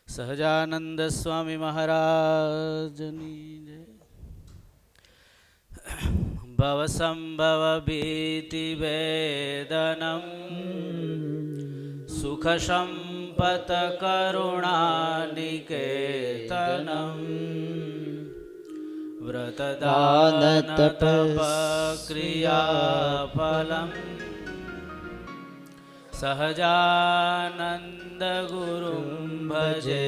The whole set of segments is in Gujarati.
સહજાનંદ સ્વામી મહારાજની જય. ભવસંભવ ભીતિ વેદનમ સુખ સંપત કરુણાનિકેતનમ વ્રતદાન તપ ક્રિયાફલમ સહજાનંદ ગુરુમ ભજે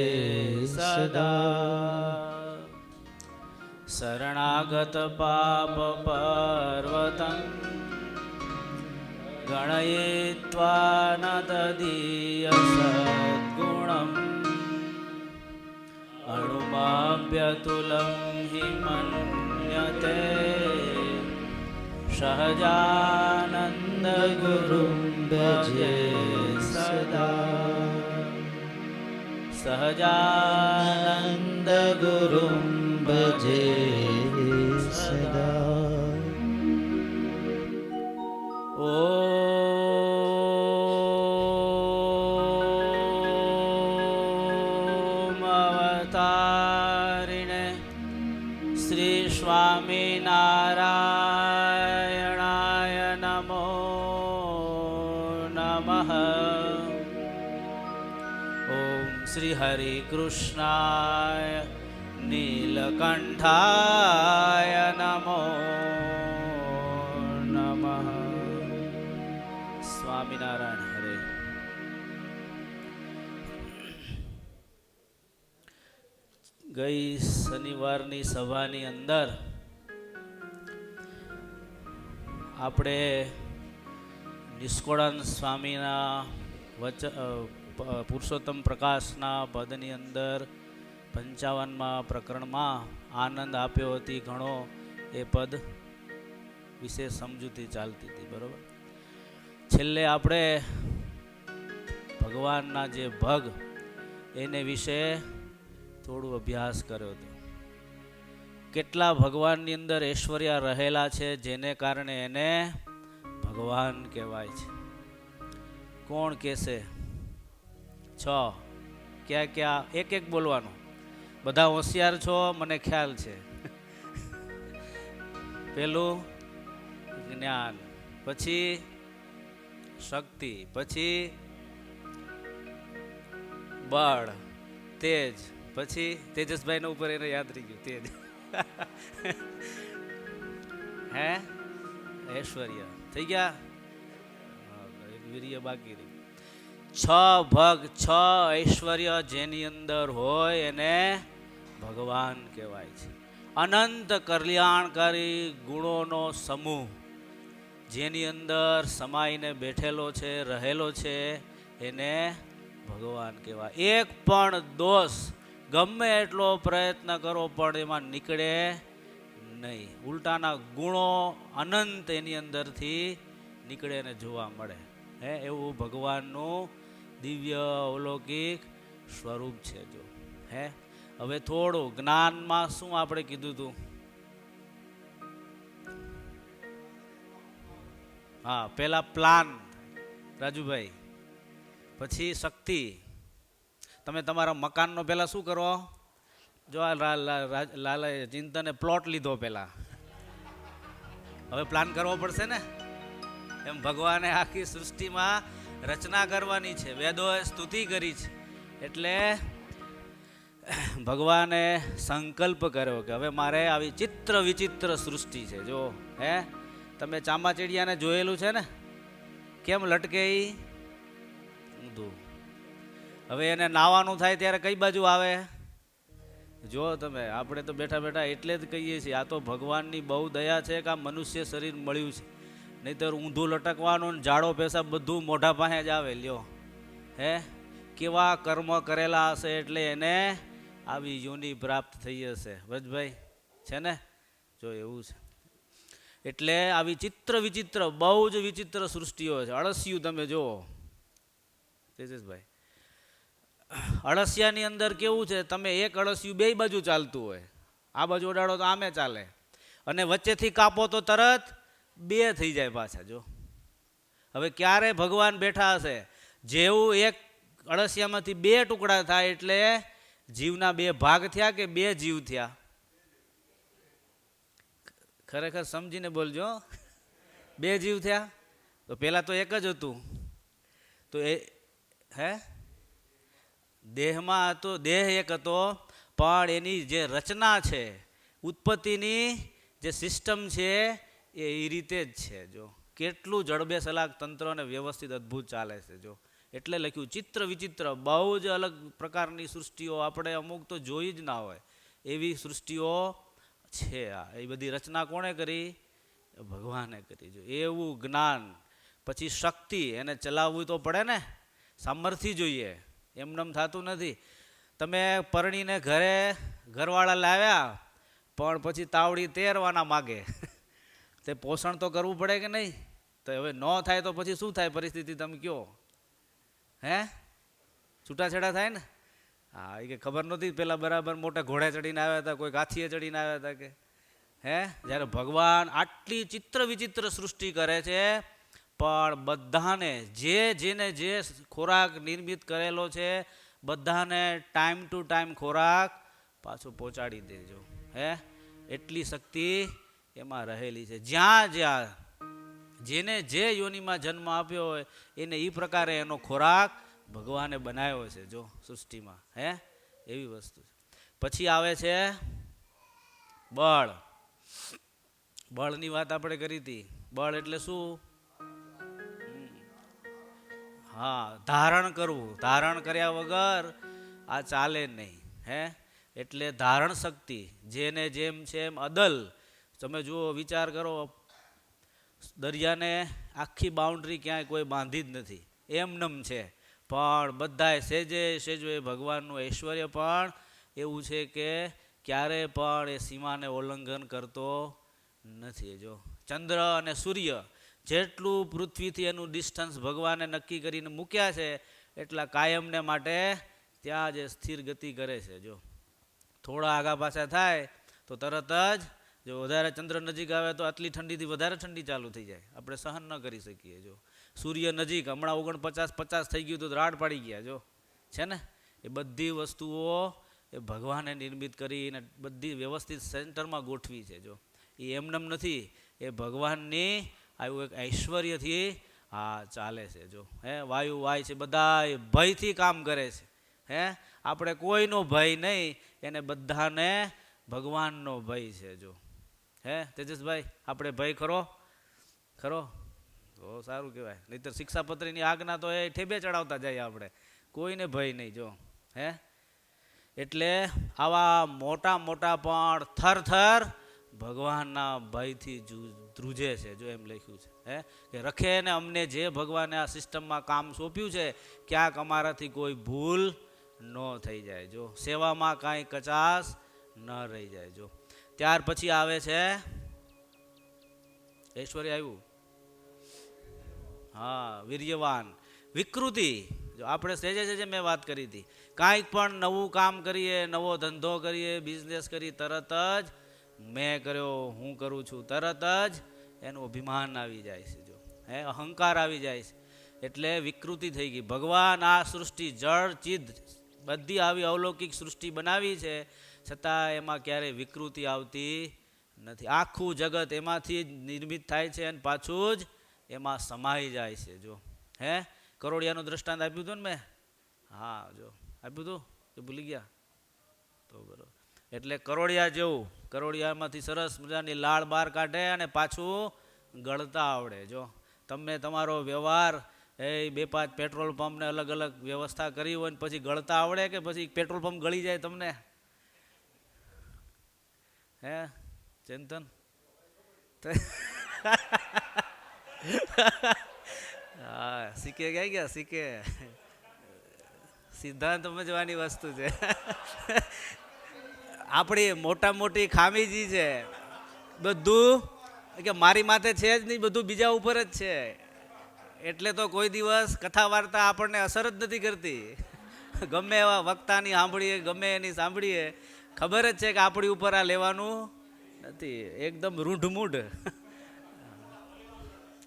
સદા. શરણાગત પાપ પર્વતં ગણયિત્વા ન તદીય સદ્ગુણં અણુમાભ્યતુલં હિ મન્યતે સહજાનંદ ગુરું ભજે સદા. સહજાનંદ ગુરું ભજે સદા. ઓમ અવતારિણે શ્રી સ્વામિનારાયણાય નમો નમઃ. ઓમ શ્રી હરિ કૃષ્ણાય નીલકંઠાય નમો નમઃ. સ્વામિનારાયણ હરે. ગઈ શનિવારની સભાની અંદર આપણે નિષ્કોળાનંદ સ્વામીના પુરુષોત્તમ પ્રકાશના પદની અંદર 55મા પ્રકરણમાં આનંદ આપ્યો હતી ઘણો, એ પદ વિશે સમજૂતી ચાલતી હતી. બરોબર. છેલ્લે આપણે ભગવાનના જે ભગ એને વિશે થોડું અભ્યાસ કર્યો હતો. કેટલા ભગવાનની અંદર ઐશ્વર્ય રહેલા છે જેને કારણે એને ભગવાન કહેવાય છે. કોણ કહેશે? 6. ક્યાં ક્યાં? એક એક બોલવાનું. બધા હોશિયાર છો મને ખ્યાલ છે. પેલું જ્ઞાન, પછી શક્તિ, પછી બળ, તેજ, પછી તેજસભાઈ ઉપર એને યાદ રહી ગયું તેજ. હે ઐશ્વર્ય થઈ ગયા. વીર્ય બાકી રહ્યું. 6 ભગ, 6 ઐશ્વર્ય જેની અંદર હોય એને ભગવાન કહેવાય છે. અનંત કલ્યાણકારી ગુણોનો સમૂહ જેની અંદર સમાઈને બેઠેલો છે, રહેલો છે, એને ભગવાન કહેવાય. એક પણ દોષ ગમે એટલો પ્રયત્ન કરો પણ એમાં નીકળે નહીં. ઉલટાના ગુણો અનંત એની અંદરથી નીકળે ને જોવા મળે. એવું ભગવાનનું દિવ્ય અલૌકિક સ્વરૂપ છે. જો હવે થોડું જ્ઞાનમાં શું આપણે કીધું હતું? હા, પેલા પ્લાન રાજુભાઈ, પછી શક્તિ. તમે તમારા મકાનનો પહેલા શું કરો? જો લાલે ચિંતને પ્લોટ લીધો પહેલા, હવે પ્લાન કરવો પડશે ને. એમ ભગવાને આખી સૃષ્ટિમાં રચના કરવાની છે, વેદોએ સ્તુતિ કરી છે. એટલે ભગવાને સંકલ્પ કર્યો કે હવે મારે આવી ચિત્ર વિચિત્ર સૃષ્ટિ છે. જો તમે ચામાચીડિયાને જોયેલું છે ને, કેમ લટકે ઊંધું. હવે એને નાવાનું થાય ત્યારે કઈ બાજુ આવે? જો તમે, આપણે તો બેઠા બેઠા એટલે જ કહીએ છીએ આ તો ભગવાનની બહુ દયા છે કે આ મનુષ્ય શરીર મળ્યું છે. નહીંતર ઊંધું લટકવાનું, જાડો પેશાબ બધું મોઢા પાસે જ આવે. લ્યો કેવા કર્મ કરેલા હશે એટલે એને આવી યોનિ પ્રાપ્ત થઈ હશે. વજભાઈ છે ને, જો એવું છે. એટલે આવી ચિત્ર વિચિત્ર, બહુ જ વિચિત્ર સૃષ્ટિઓ છે. અળસિયું તમે જુઓ તેજસભાઈ, અળસિયાની અંદર કેવું છે, તમે એક અળસિયું બે બાજુ ચાલતું હોય, આ બાજુ ઉડાડો તો આમે ચાલે, અને વચ્ચેથી કાપો તો તરત બે થઈ જાય પાછા. જો હવે ક્યારે ભગવાન બેઠા હશે, જેવું એક અળસિયામાંથી બે ટુકડા થાય એટલે જીવના બે ભાગ થયા કે બે જીવ થયા? ખરેખર સમજીને બોલજો. બે જીવ થયા. તો પેલા તો એક જ હતું. તો એ હે દેહમાં હતો, દેહ એક હતો, પણ એની જે રચના છે, ઉત્પત્તિની જે સિસ્ટમ છે એ રીતે જ છે. જો કેટલું જડબે સલાક તંત્ર અને વ્યવસ્થિત અદ્ભુત ચાલે છે. જો એટલે લખ્યું ચિત્ર વિચિત્ર, બહુ જ અલગ પ્રકારની સૃષ્ટિઓ આપણે અમુક તો જોઈ જ ના હોય એવી સૃષ્ટિઓ છે. એ બધી રચના કોણે કરી? ભગવાને કરી. જો એવું જ્ઞાન, પછી શક્તિ, એને ચલાવવું તો પડે ને, સામર્થ્ય જોઈએ, એમનેમ થતું નથી. તમે પરણીને ઘરવાળા લાવ્યા પણ પછી તાવડી તેરવાના માગે તે પોષણ તો કરવું પડે કે નહીં? તો હવે ન થાય તો પછી શું થાય પરિસ્થિતિ તમે કયો? હે છૂટાછેડા થાય ને? હા, એ કે ખબર નહોતી પેલા બરાબર મોટા ઘોડે ચડીને આવ્યા હતા, કોઈ હાથીએ ચડીને આવ્યા હતા કે? હે જ્યારે ભગવાન આટલી ચિત્ર વિચિત્ર સૃષ્ટિ કરે છે, પણ બધાને જેને જે ખોરાક નિર્મિત કરેલો છે બધાને ટાઈમ ટુ ટાઈમ ખોરાક પાછો પહોંચાડી દેજો. હે એટલી શક્તિ એમાં રહેલી છે. જ્યાં જેને જે યોનિમાં જન્મ આપ્યો હોય એને એ પ્રકારે એનો ખોરાક ભગવાને બનાવ્યો છે. જો સૃષ્ટિમાં હે એવી વસ્તુ છે. પછી આવે છે બળ. બળની વાત આપણે કરી હતી. બળ એટલે શું? હા, ધારણ કરવું. ધારણ કર્યા વગર આ ચાલે નહીં. હે એટલે ધારણ શક્તિ, જેને જેમ છે એમ અદલ. તમે જુઓ, વિચાર કરો, દરિયાને આખી બાઉન્ડ્રી ક્યાંય કોઈ બાંધી જ નથી, એમનેમ છે, પણ બધાય સેજો એ ભગવાનનું ઐશ્વર્ય પણ એવું છે કે ક્યારે પણ એ સીમાને ઉલ્લંઘન કરતો નથી. જો ચંદ્ર અને સૂર્ય જેટલું પૃથ્વીથી એનું ડિસ્ટન્સ ભગવાને નક્કી કરીને મૂક્યા છે એટલા કાયમને માટે ત્યાં જે સ્થિર ગતિ કરે છે. જો થોડા આગા પાછા થાય તો તરત જ, જો વધારે ચંદ્ર નજીક આવે તો આટલી ઠંડીથી વધારે ઠંડી ચાલુ થઈ જાય, આપણે સહન ન કરી શકીએ. જો સૂર્ય નજીક, હમણાં 49-50 થઈ ગયું તો રાડ પાડી ગયા. જો છે ને, એ બધી વસ્તુઓ એ ભગવાને નિર્મિત કરીને બધી વ્યવસ્થિત સેન્ટરમાં ગોઠવી છે. જો એ એમનેમ નથી, એ ભગવાનની આવું એક ઐશ્વર્યથી હા ચાલે છે. જો હે વાયુ વાય છે, બધા ભયથી કામ કરે છે. હે આપણે કોઈનો ભય નહીં, એને બધાને ભગવાનનો ભય છે. જો હે તેજસભાઈ, આપણે ભય ખરો તો સારું કહેવાય. નહીંતર શિક્ષાપત્રીની આજ્ઞા તો એ ઠેબે ચડાવતા જાય, આપણે કોઈને ભય નહીં. જો હે એટલે આવા મોટા મોટા પણ થર ભગવાનના ભયથી ધ્રુજે છે. જો એમ લખ્યું છે હે કે રખે ને અમને જે ભગવાને આ સિસ્ટમમાં કામ સોંપ્યું છે ક્યાંક અમારાથી કોઈ ભૂલ ન થઈ જાય. જો સેવામાં કાંઈ કચાશ ન રહી જાય. જો ત્યાર પછી આવે છે ઐશ્વર્ય આવ્યું. હા, વીર્યવાન, વિકૃતિ. જો આપણે સેજે મેં વાત કરી હતી, કાંઈક પણ નવું કામ કરીએ, નવો ધંધો કરીએ, બિઝનેસ કરીએ, તરત જ મેં કર્યો, હું કરું છું, તરત જ એનું અભિમાન આવી જાય છે. જો હે અહંકાર આવી જાય છે, એટલે વિકૃતિ થઈ ગઈ. ભગવાન આ સૃષ્ટિ જળ ચિદ બધી આવી અલૌકિક સૃષ્ટિ બનાવી છે, છતાં એમાં ક્યારેય વિકૃતિ આવતી નથી. આખું જગત એમાંથી જ નિર્મિત થાય છે અને પાછું જ એમાં સમાઈ જાય છે. જો હે કરોડિયાનું દ્રષ્ટાંત આપ્યું હતું ને મેં? હા, જો આપ્યું હતું કે ભૂલી ગયા? તો બરોબર. એટલે કરોડિયા જેવું, કરોડિયામાંથી સરસ મજાની લાળ બહાર કાઢે અને પાછું ગળતા આવડે. જો તમે તમારો વ્યવહાર એ 2-5 પેટ્રોલ પંપને અલગ અલગ વ્યવસ્થા કરી હોય ને પછી ગળતા આવડે કે પછી પેટ્રોલ પંપ ગળી જાય તમને? હે ચિંતન હા, શીખે ગયા શીખે. સિદ્ધાંત સમજવાની વસ્તુ છે. આપણી મોટી ખામીજી છે બધું કે મારી માથે છે જ નહીં, બધું બીજા ઉપર જ છે. એટલે તો કોઈ દિવસ કથા વાર્તા આપણને અસર જ નથી કરતી. ગમે એવા વક્તાની સાંભળીએ, ગમે એની સાંભળીએ, ખબર જ છે કે આપણી ઉપર આ લેવાનું નથી. એકદમ રૂઢમૂઢ.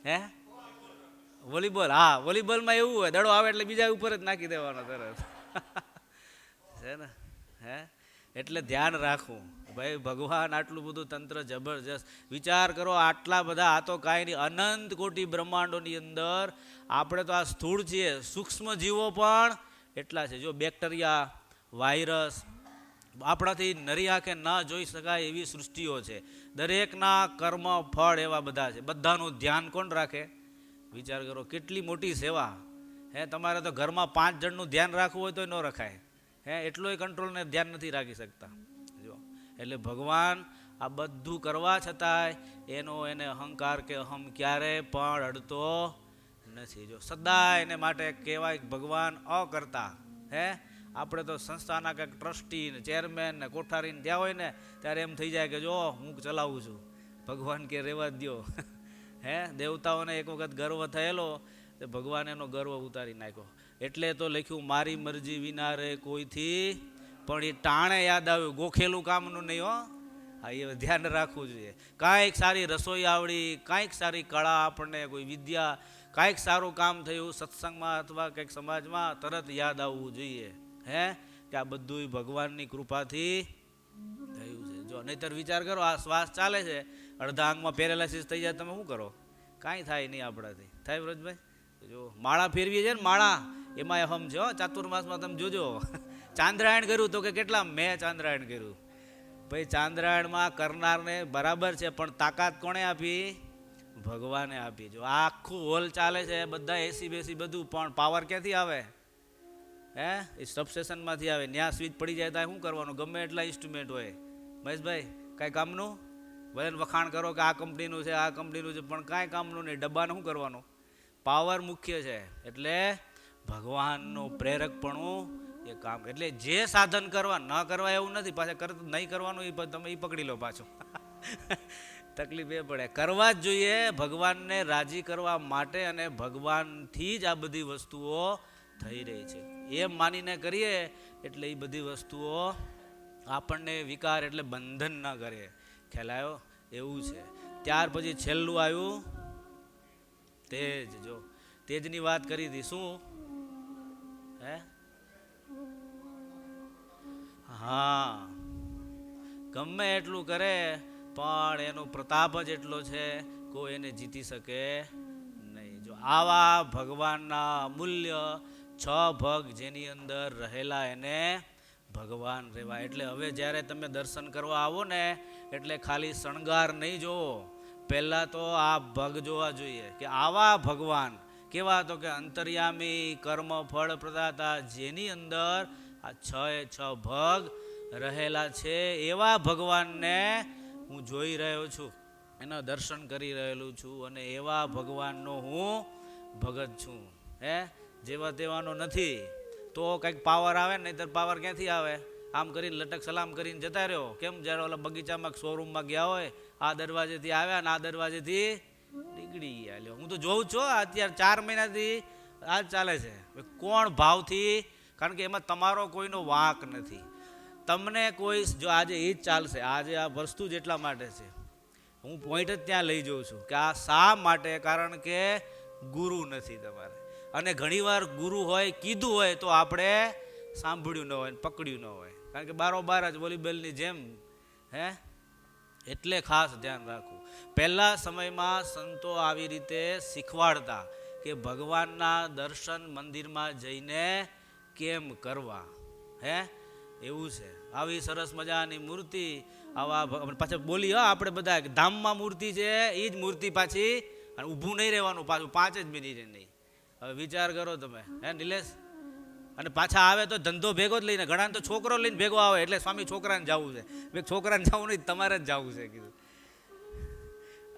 હે વોલીબોલ, હા વોલીબોલમાં એવું હોય દડો આવે એટલે બીજા ઉપર જ નાખી દેવાનો તરત છે ને. હે એટલે ધ્યાન રાખવું ભાઈ, ભગવાન આટલું બધું તંત્ર જબરજસ્ત. વિચાર કરો આટલા બધા, આ તો કાંઈ નહીં, અનંત કોટી બ્રહ્માંડોની અંદર આપણે તો આ સ્થૂળ છીએ, સૂક્ષ્મ જીવો પણ એટલા છે. જો બેક્ટેરિયા, વાયરસ, આપણાથી નરી આંખે ન જોઈ શકાય એવી સૃષ્ટિઓ છે. દરેકના કર્મ ફળ એવા બધા છે. બધાનું ધ્યાન કોણ રાખે? વિચાર કરો કેટલી મોટી સેવા. હે તમારે તો ઘરમાં 5 જણનું ધ્યાન રાખવું હોય તો ન રખાય. હે એટલોય કંટ્રોલને ધ્યાન નથી રાખી શકતા. જો એટલે ભગવાન આ બધું કરવા છતાંય એને અહંકાર કે અહમ ક્યારે પણ અડતો નથી. જો સદા એને માટે કહેવાય ભગવાન અકર્તા. હે આપણે તો સંસ્થાના કંઈક ટ્રસ્ટી ને ચેરમેન ને કોઠારીને ત્યાં હોય ને ત્યારે એમ થઈ જાય કે જો હું ચલાવું છું, ભગવાન કે રેવા દો. હે દેવતાઓને એક વખત ગર્વ થયેલો, તો ભગવાન એનો ગર્વ ઉતારી નાખ્યો. એટલે તો લખ્યું મારી મરજી વિના રે કોઈથી, પણ એ ટાણે યાદ આવ્યું ગોખેલું કામનું નહીં હો. હા એ ધ્યાન રાખવું જોઈએ. કાંઈક સારી રસોઈ આવડી, કાંઈક સારી કળા, આપણને કોઈ વિદ્યા, કાંઈક સારું કામ થયું સત્સંગમાં અથવા કંઈક સમાજમાં, તરત યાદ આવવું જોઈએ. હે કે આ બધું ભગવાનની કૃપાથી થયું છે. જો નહીતર વિચાર કરો આ શ્વાસ ચાલે છે, અડધા આંગમાં પેરેલાઇસિસ થઈ જાય, તમે શું કરો? કાંઈ થાય નહીં આપણાથી. થાય વ્રજભાઈ? જો માળા ફેરવીએ છે ને માળા, એમાં હમ છે ચાતુર્માસમાં. તમે જોજો ચાંદ્રાયણ કર્યું તો કે કેટલા મેં ચાંદ્રાયણ કર્યું. ભાઈ ચાંદ્રાયણમાં કરનારને બરાબર છે, પણ તાકાત કોણે આપી? ભગવાને આપી. જો આખું હોલ ચાલે છે, બધા એસી બેસી બધું, પણ પાવર ક્યાંથી આવે? હે એ સબસ્ટેશનમાંથી આવે. ન્યા સ્વિચ પડી જાય તો શું કરવાનું? ગમે એટલા ઇન્સ્ટ્રુમેન્ટ હોય મહેશભાઈ, કાંઈ કામનું? ભલે વખાણ કરો કે આ કંપનીનું છે, આ કંપનીનું છે, પણ કાંઈ કામનું નહીં. ડબ્બાને શું કરવાનું? પાવર મુખ્ય છે. એટલે ભગવાનનું પ્રેરકપણું એ કામ. એટલે જે સાધન કરવા ન કરવા એવું નથી, પાછા નહીં કરવાનું એ તમે એ પકડી લો પાછો. તકલીફ એ પડે. કરવા જ જોઈએ ભગવાનને રાજી કરવા માટે, અને ભગવાનથી જ આ બધી વસ્તુઓ થઈ રહી છે એમ માનીને કરીએ એટલે એ બધી વસ્તુઓ આપણને વિકાર એટલે બંધન ન કરે. ખ્યાલ આવ્યો? એવું છે. ત્યાર પછી છેલ્લું આવ્યું તેજ. જો તેજની વાત કરી હતી. શું? હે હા, ગમે એટલું કરે પણ એનો પ્રતાપ જ એટલો છે, કોઈ એને જીતી શકે નહીં. જો આવા ભગવાનના અમૂલ્ય 6 ભગ જેની અંદર રહેલા એને ભગવાન રહેવા. એટલે હવે જ્યારે તમે દર્શન કરવા આવો ને એટલે ખાલી શણગાર નહીં જોવો, પહેલાં તો આ ભગ જોવા જોઈએ કે આવા ભગવાન કેવા? તો કે અંતર્યામી, કર્મ ફળ પ્રદાતા, જેની અંદર આ 6 ભગ રહેલા છે, એવા ભગવાનને હું જોઈ રહ્યો છું, એના દર્શન કરી રહેલું છું, અને એવા ભગવાનનો હું ભગત છું. હે જેવા તેવાનો નથી. તો કંઈક પાવર આવે ને, નહીંતર પાવર ક્યાંથી આવે? આમ કરીને લટક સલામ કરીને જતા રહ્યો. કેમ? જ્યારે ઓલા બગીચામાં શોરૂમમાં ગયા હોય, આ દરવાજેથી આવ્યા ને આ દરવાજેથી નીકળી ગયા. લ્યો હું તો જોઉં છું અત્યારે 4 મહિનાથી આ ચાલે છે. કોણ ભાવથી? કારણ કે એમાં તમારો કોઈનો વાંક નથી. તમને કોઈ જો આજે એ જ ચાલશે. આજે આ વસ્તુ જ એટલા માટે છે, હું પોઈન્ટ જ ત્યાં લઈ જાઉં છું કે આ શા માટે? કારણ કે ગુરુ નથી તમારે. અને ઘણીવાર ગુરુ હોય, કીધું હોય તો આપણે સાંભળ્યું ન હોય, પકડ્યું ન હોય. કારણ કે બારોબાર જ વોલીબોલની જેમ. હે એટલે ખાસ ધ્યાન રાખવું. પહેલા સમયમાં સંતો આવી રીતે શીખવાડતા કે ભગવાનના દર્શન મંદિરમાં જઈને કેમ કરવા. હે એવું છે. આવી સરસ મજાની મૂર્તિ, આવા પાછા બોલી આપણે બધા ધામમાં મૂર્તિ છે, એ જ મૂર્તિ પાછી, અને ઊભું નહીં રહેવાનું પાછું 5 જ મિનિટ નહીં. હવે વિચાર કરો તમે. હે નિલેશ? અને પાછા આવે તો ધંધો ભેગો જ લઈને, ઘણા તો છોકરો લઈને ભેગો આવે, એટલે સ્વામી છોકરાને જવું છે. છોકરાને જવું નહીં, તમારે જ જવું છે કીધું.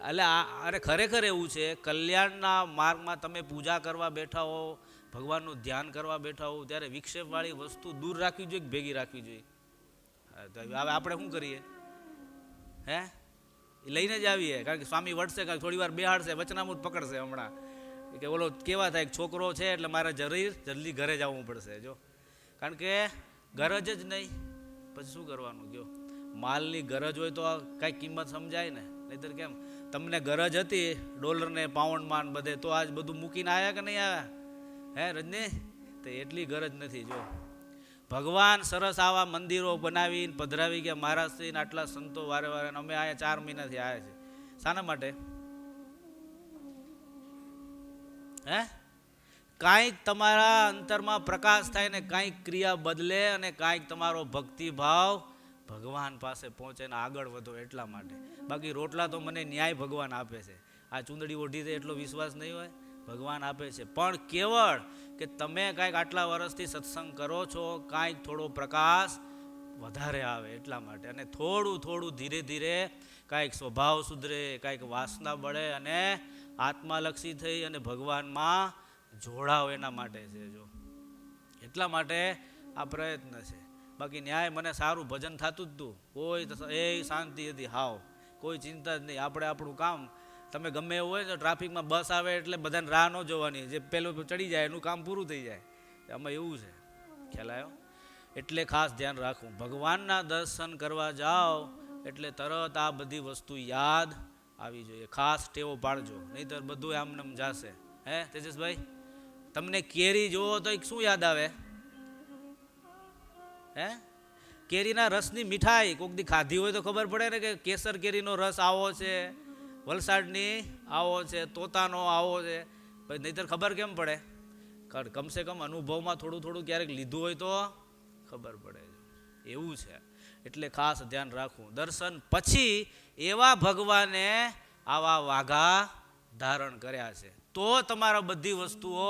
એટલે અરે ખરેખર એવું છે. કલ્યાણના માર્ગમાં તમે પૂજા કરવા બેઠા હો, ભગવાનનું ધ્યાન કરવા બેઠા હો, ત્યારે વિક્ષેપવાળી વસ્તુ દૂર રાખવી જોઈએ કે ભેગી રાખવી જોઈએ? હવે આપણે શું કરીએ? હે એ લઈને જ આવીએ. કારણ કે સ્વામી વળશે, કારણ થોડી વાર બેહાડશે, વચનામૃત પકડશે. હમણાં કે ઓલો કેવા થાય, છોકરો છે એટલે મારે જલ્દી ઘરે જવું પડશે. જો કારણ કે ગરજ જ નહીં, પછી શું કરવાનું? જો માલની ગરજ હોય તો કાંઈ કિંમત સમજાય ને. નહીતર કેમ તમને ગરજ હતી ડોલરને પાઉન્ડમાં બધે, તો આજ બધું મૂકીને આવ્યા કે નહીં આવ્યા? હે રજની? તો એટલી ગરજ નથી. જો ભગવાન સરસ આવા મંદિરો બનાવીને પધરાવી ગયા મહારાષ્ટ્રીને આટલા સંતો વારે વારે, અમે અહીંયા 4 મહિનાથી આવ્યા છે. શાના માટે? હે કાંઈક તમારા અંતરમાં પ્રકાશ થાય ને કાંઈક ક્રિયા બદલે અને કાંઈક તમારો ભક્તિભાવ ભગવાન પાસે પહોંચે ને આગળ વધો એટલા માટે. બાકી રોટલા તો મને ન્યાય ભગવાન આપે છે. આ ચૂંદડી ઓઢી દે એટલો વિશ્વાસ નહીં હોય? ભગવાન આપે છે, પણ કેવળ કે તમે કાંઈક આટલા વર્ષથી સત્સંગ કરો છો, કાંઈક થોડો પ્રકાશ વધારે આવે એટલા માટે. અને થોડું થોડું ધીરે ધીરે કાંઈક સ્વભાવ સુધરે, કાંઈક વાસના બળે અને આત્માલક્ષી થઈ અને ભગવાનમાં જોડાવ એના માટે છે. જો એટલા માટે આ પ્રયત્ન છે. બાકી ન્યાય મને સારું ભજન થતું જ હતું, કોઈ એ શાંતિ હતી, હાવ કોઈ ચિંતા જ નહીં. આપણે આપણું કામ, તમે ગમે એવું હોય તો ટ્રાફિકમાં બસ આવે એટલે બધાને રાહ ન જોવાની, જે પેલું ચડી જાય એનું કામ પૂરું થઈ જાય. આમાં એવું છે, ખ્યાલ આવ્યો? એટલે ખાસ ધ્યાન રાખવું, ભગવાનના દર્શન કરવા જાઓ એટલે તરત આ બધી વસ્તુ યાદ આવી જોઈએ. ખાસ ટેવો પાડજો, નહીંતર બધું આમનેમ જાશે. હે તેજસભાઈ, તમને કેરી જોવો તો શું યાદ આવે? હે કેરીના રસની મીઠાઈ કોક દી ખાધી હોય તો ખબર પડે ને કે કેસર કેરીનો રસ આવો છે, વલસાડની આવો છે, તોતાનો આવો છે. ભાઈ નહીંતર ખબર કેમ પડે? કમસે કમ અનુભવમાં થોડું થોડું ક્યારેક લીધું હોય તો ખબર પડે. એવું છે, એટલે ખાસ ધ્યાન રાખવું. દર્શન પછી એવા ભગવાને આવા વાઘા ધારણ કર્યા છે તો તમારા બધી વસ્તુઓ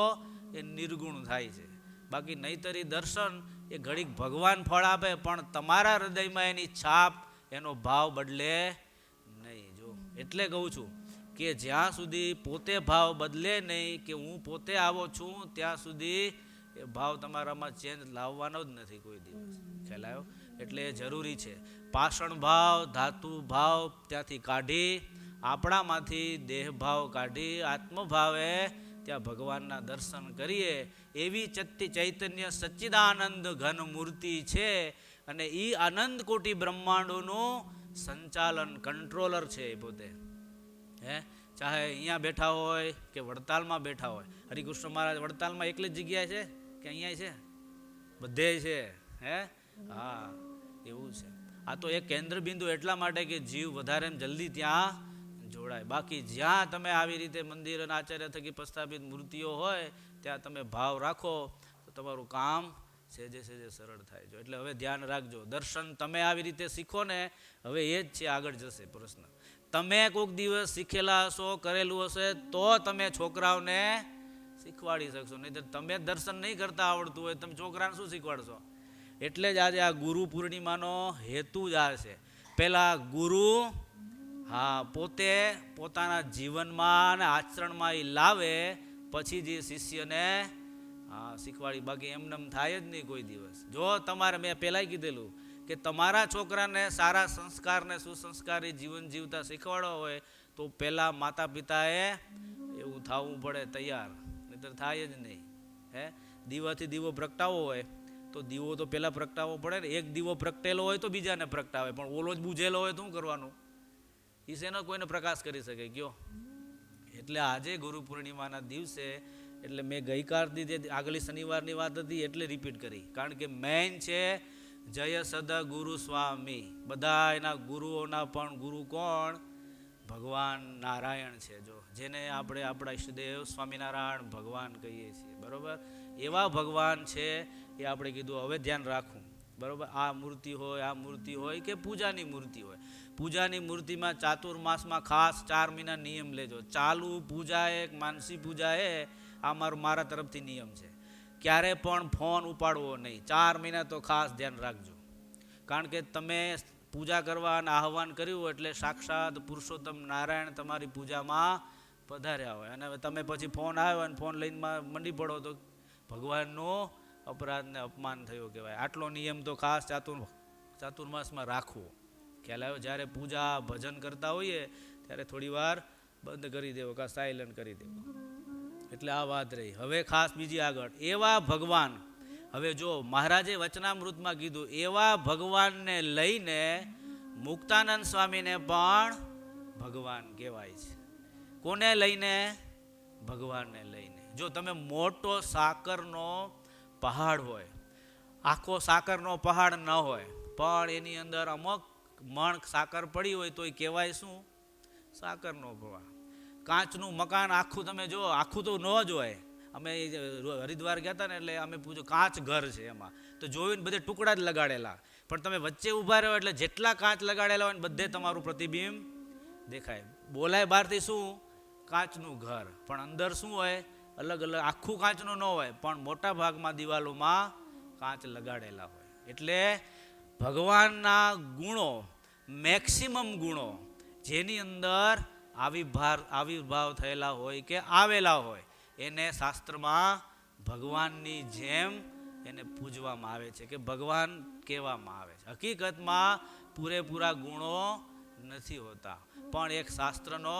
એ નિર્ગુણ થાય છે. બાકી નહીતરી દર્શન એ ઘડીક ભગવાન ફળ આપે પણ તમારા હૃદયમાં એની છાપ, એનો ભાવ બદલે નહીં. જો એટલે કહું છું કે જ્યાં સુધી પોતે ભાવ બદલે નહીં, કે હું પોતે આવો છું, ત્યાં સુધી એ ભાવ તમારામાં ચેન્જ લાવવાનો જ નથી કોઈ દિવસ. ખ્યાલ આવ્યો? એટલે એ જરૂરી છે. પાષણ ભાવ, ધાતુ ભાવ ત્યાંથી કાઢી, આપણામાંથી દેહ ભાવ કાઢી આત્મભાવે ત્યાં ભગવાનના દર્શન કરીએ. એવી ચૈતન્ય સચ્ચિદાનંદ ઘન મૂર્તિ છે અને એ આનંદ કોટી બ્રહ્માંડોનું સંચાલન કંટ્રોલર છે એ પોતે. હે ચાહે અહીંયા બેઠા હોય કે વડતાલમાં બેઠા હોય. હરિકૃષ્ણ મહારાજ વડતાલમાં એકલી જ જગ્યાએ છે કે અહીંયા છે? બધે છે. હે હા, એવું છે. આ તો એક કેન્દ્ર બિંદુ એટલા માટે કે જીવ વધારે જલ્દી ત્યાં જોડાય. બાકી જ્યાં તમે આવી રીતે મંદિર અને આચાર્ય થકી પ્રસ્થાપિત મૂર્તિઓ હોય ત્યાં તમે ભાવ રાખો તો તમારું કામ સહેજે સહેજે સરળ થાય. જો એટલે હવે ધ્યાન રાખજો. દર્શન તમે આવી રીતે શીખો ને, હવે એ જ છે આગળ જશે પ્રશ્ન. તમે કોઈક દિવસ શીખેલા હશો, કરેલું હશે તો તમે છોકરાઓને શીખવાડી શકશો. નહીં તો તમે દર્શન નહીં કરતા આવડતું હોય, તમે છોકરાને શું શીખવાડશો? એટલે જ આજે આ ગુરુ પૂર્ણિમાનો હેતુ જ આ છે. પહેલા ગુરુ પોતે પોતાના જીવનમાં અને આચરણમાં એ લાવે, પછી જે શિષ્યને શીખવાડી. બાકી એમનેમ થાય જ નહીં કોઈ દિવસ. જો તમારે, મેં પહેલાંય કીધેલું કે તમારા છોકરાને સારા સંસ્કારને સુસંસ્કારી જીવન જીવતા શીખવાડો હોય તો પહેલાં માતા પિતાએ એવું થવું પડે તૈયાર, નહીંતર થાય જ નહીં. હે દીવાથી દીવો પ્રગટાવવો હોય તો દીવો તો પહેલાં પ્રગટાવવો પડે ને. એક દીવો પ્રગટેલો હોય તો બીજાને પ્રગટાવે, પણ ઓલો જ બુझેલો હોય તો શું કરવાનું? એ શેનો કોઈને પ્રકાશ કરી શકે કયો? એટલે આજે ગુરુ પૂર્ણિમાના દિવસે, એટલે મેં ગઈકાલથી જે આગલી શનિવારની વાત હતી એટલે રિપીટ કરી, કારણ કે મેઇન છે જય સદા ગુરુ સ્વામી. બધા એના ગુરુઓના પણ ગુરુ કોણ? ભગવાન નારાયણ છે. જો જેને આપણે આપણા ઈષ્ટદેવ સ્વામિનારાયણ ભગવાન કહીએ છીએ, બરાબર? એવા ભગવાન છે એ આપણે કીધું હવે ધ્યાન રાખવું, બરાબર? આ મૂર્તિ હોય, આ મૂર્તિ હોય કે પૂજાની મૂર્તિ હોય. પૂજાની મૂર્તિમાં ચાતુર્માસમાં ખાસ 4 મહિના નિયમ લેજો. ચાલુ પૂજા એક માનસી પૂજા આ મારા તરફથી નિયમ છે. ક્યારે પણ ફોન ઉપાડવો નહીં 4 મહિના તો ખાસ ધ્યાન રાખજો. કારણ કે તમે પૂજા કરવા અને આહવાન કર્યું એટલે સાક્ષાત પુરુષોત્તમ નારાયણ તમારી પૂજામાં પધાર્યા હોય, અને તમે પછી ફોન આવ્યો અને ફોન લઈને મંડી પડો તો ભગવાનનો અપરાધને અપમાન થયો કહેવાય. આટલો નિયમ તો ખાસ ચાતુર્માસમાં રાખવો. ખ્યાલ આવ્યો? જ્યારે પૂજા ભજન કરતા હોઈએ ત્યારે થોડી વાર બંધ કરી દેવો કાં સાયલન્ટ કરી દેવો. એટલે આ વાત રહી. હવે ખાસ બીજી આગળ એવા ભગવાન, હવે જો મહારાજે વચનામૃતમાં કીધું એવા ભગવાનને લઈને મુક્તાનંદ સ્વામીને પણ ભગવાન કહેવાય છે. કોને લઈને? ભગવાનને લઈને. જો તમે મોટો સાકરનો પહાડ હોય, આખો સાકરનો પહાડ ન હોય, પણ એની અંદર અમુક મણ સાકર પડી હોય તો એ કહેવાય શું? સાકરનો પહાડ. કાચનું મકાન આખું તમે જો, આખું તો ન જ હોય. અમે હરિદ્વાર ગયા હતા ને એટલે અમે પૂછ્યું કાચ ઘર છે એમાં, તો જોયું બધે ટુકડા જ લગાડેલા, પણ તમે વચ્ચે ઊભા રહ્યો એટલે જેટલા કાચ લગાડેલા હોય ને બધે તમારું પ્રતિબિંબ દેખાય. બોલાય બહારથી શું? કાચનું ઘર, પણ અંદર શું હોય? અલગ અલગ. આખું કાચનું ન હોય, પણ મોટા ભાગમાં દિવાલોમાં કાચ લગાડેલા હોય. એટલે ભગવાનના ગુણો, મેક્સિમમ ગુણો જેની અંદર આવિર્ભાવ થયેલા હોય કે આવેલા હોય, એને શાસ્ત્રમાં ભગવાનની જેમ એને પૂજવામાં આવે છે, કે ભગવાન કહેવામાં આવે છે. હકીકતમાં પૂરેપૂરા ગુણો નથી હોતા, પણ એક શાસ્ત્રનો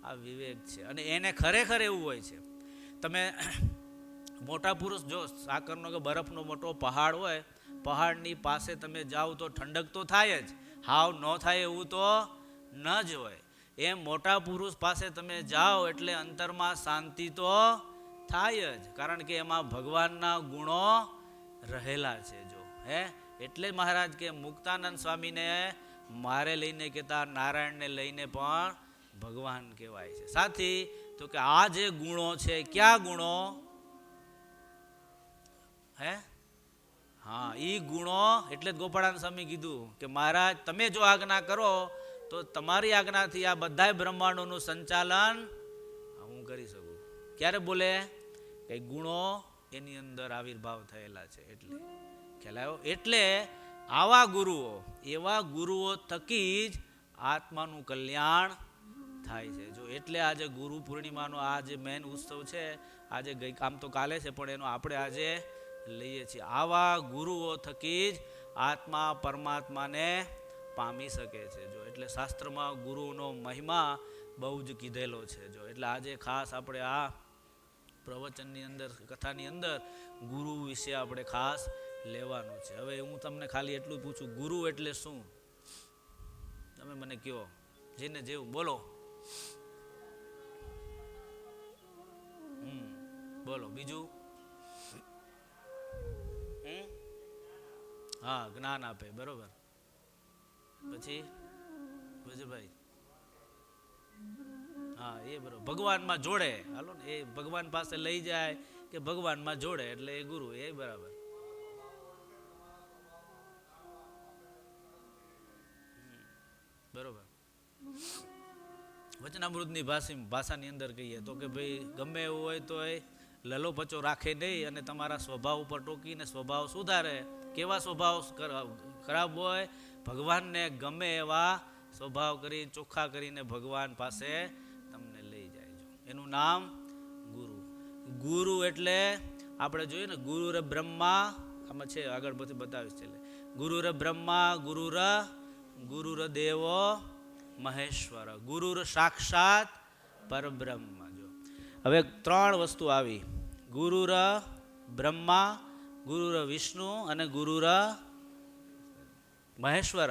આ વિવેક છે. અને એને ખરેખર એવું હોય છે. તમે મોટા પુરુષ જો સાકરનો કે બરફનો મોટો પહાડ હોય, પહાડની પાસે તમે જાઓ તો ઠંડક તો થાય જ, હાવ ન થાય એવું તો ન જ હોય. એમ મોટા પુરુષ પાસે તમે જાઓ એટલે અંતરમાં શાંતિ તો થાય જ, કારણ કે એમાં ભગવાનના ગુણો રહેલા છે. જો એટલે મહારાજ કે મુક્તાનંદ સ્વામીને મારે લઈને કહેતા, નારાયણને લઈને પણ ભગવાન કહેવાય છે. સાથી તો કે આ જે ગુણો છે, ક્યાં ગુણો? હા, એ ગુણો. એટલે જ ગોપાળાનંદ સ્વામી કીધું કે મહારાજ તમે જો આજ્ઞા કરો તો તમારી આજ્ઞાથી આ બધા બ્રહ્માંડોનું સંચાલન હું કરી શકું. ક્યારે બોલે? કઈ ગુણો એની અંદર આવિર્ભાવ થયેલા છે એટલે ખ્યાલ આવ્યો. એટલે આવા ગુરુઓ, એવા ગુરુઓ થકી જ આત્માનું કલ્યાણ થાય છે. જો એટલે આજે ગુરુ પૂર્ણિમાનો આ જે મેન ઉત્સવ છે, આજે આમ તો કાલે છે, પણ એનો આપણે આજે લઈએ છીએ. આવા ગુરુઓ થકી જ આત્મા પરમાત્માને પામી શકે છે. જો એટલે શાસ્ત્રમાં ગુરુનો મહિમા બહુ જ કીધેલો છે. જો એટલે આજે ખાસ આપણે આ પ્રવચનની અંદર, કથાની અંદર ગુરુ વિશે આપણે ખાસ લેવાનું છે. હવે હું તમને ખાલી એટલું પૂછું, ગુરુ એટલે શું? તમે મને કહો, જેને જેવું બોલો. બોલો બીજું. હા, જ્ઞાન આપે, બરોબર. પછી ભાઈ, હા એ બરોબર. ભગવાનમાં જોડે, હાલો ને, એ ભગવાન પાસે લઈ જાય કે ભગવાનમાં જોડે એટલે એ ગુરુ, એ બરાબર. બરોબર. વચનામૃતની ભાષાની અંદર કહીએ તો કે ભાઈ ગમે એવું હોય તો એ લલો પચો રાખે નહીં અને તમારા સ્વભાવ ઉપર ટોકીને સ્વભાવ સુધારે. કેવા સ્વભાવ ખરાબ હોય? ભગવાનને ગમે એવા સ્વભાવ કરી ચોખ્ખા કરીને ભગવાન પાસે તમને લઈ જાય. એનું નામ ગુરુ. ગુરુ એટલે આપણે જોઈએ ને, ગુરુ રે બ્રહ્મા, આમાં છે આગળ પછી બતાવીશ. એટલે ગુરુ રે બ્રહ્મા, ગુરુ ર દેવો મહેશ્વર, ગુરુ સાક્ષાત પરબ્રહ્મ. જો હવે 3 વસ્તુ આવી: ગુરુ ર બ્રહ્મા, ગુરુ ર વિષ્ણુ અને ગુરુ ર મહેશ્વર.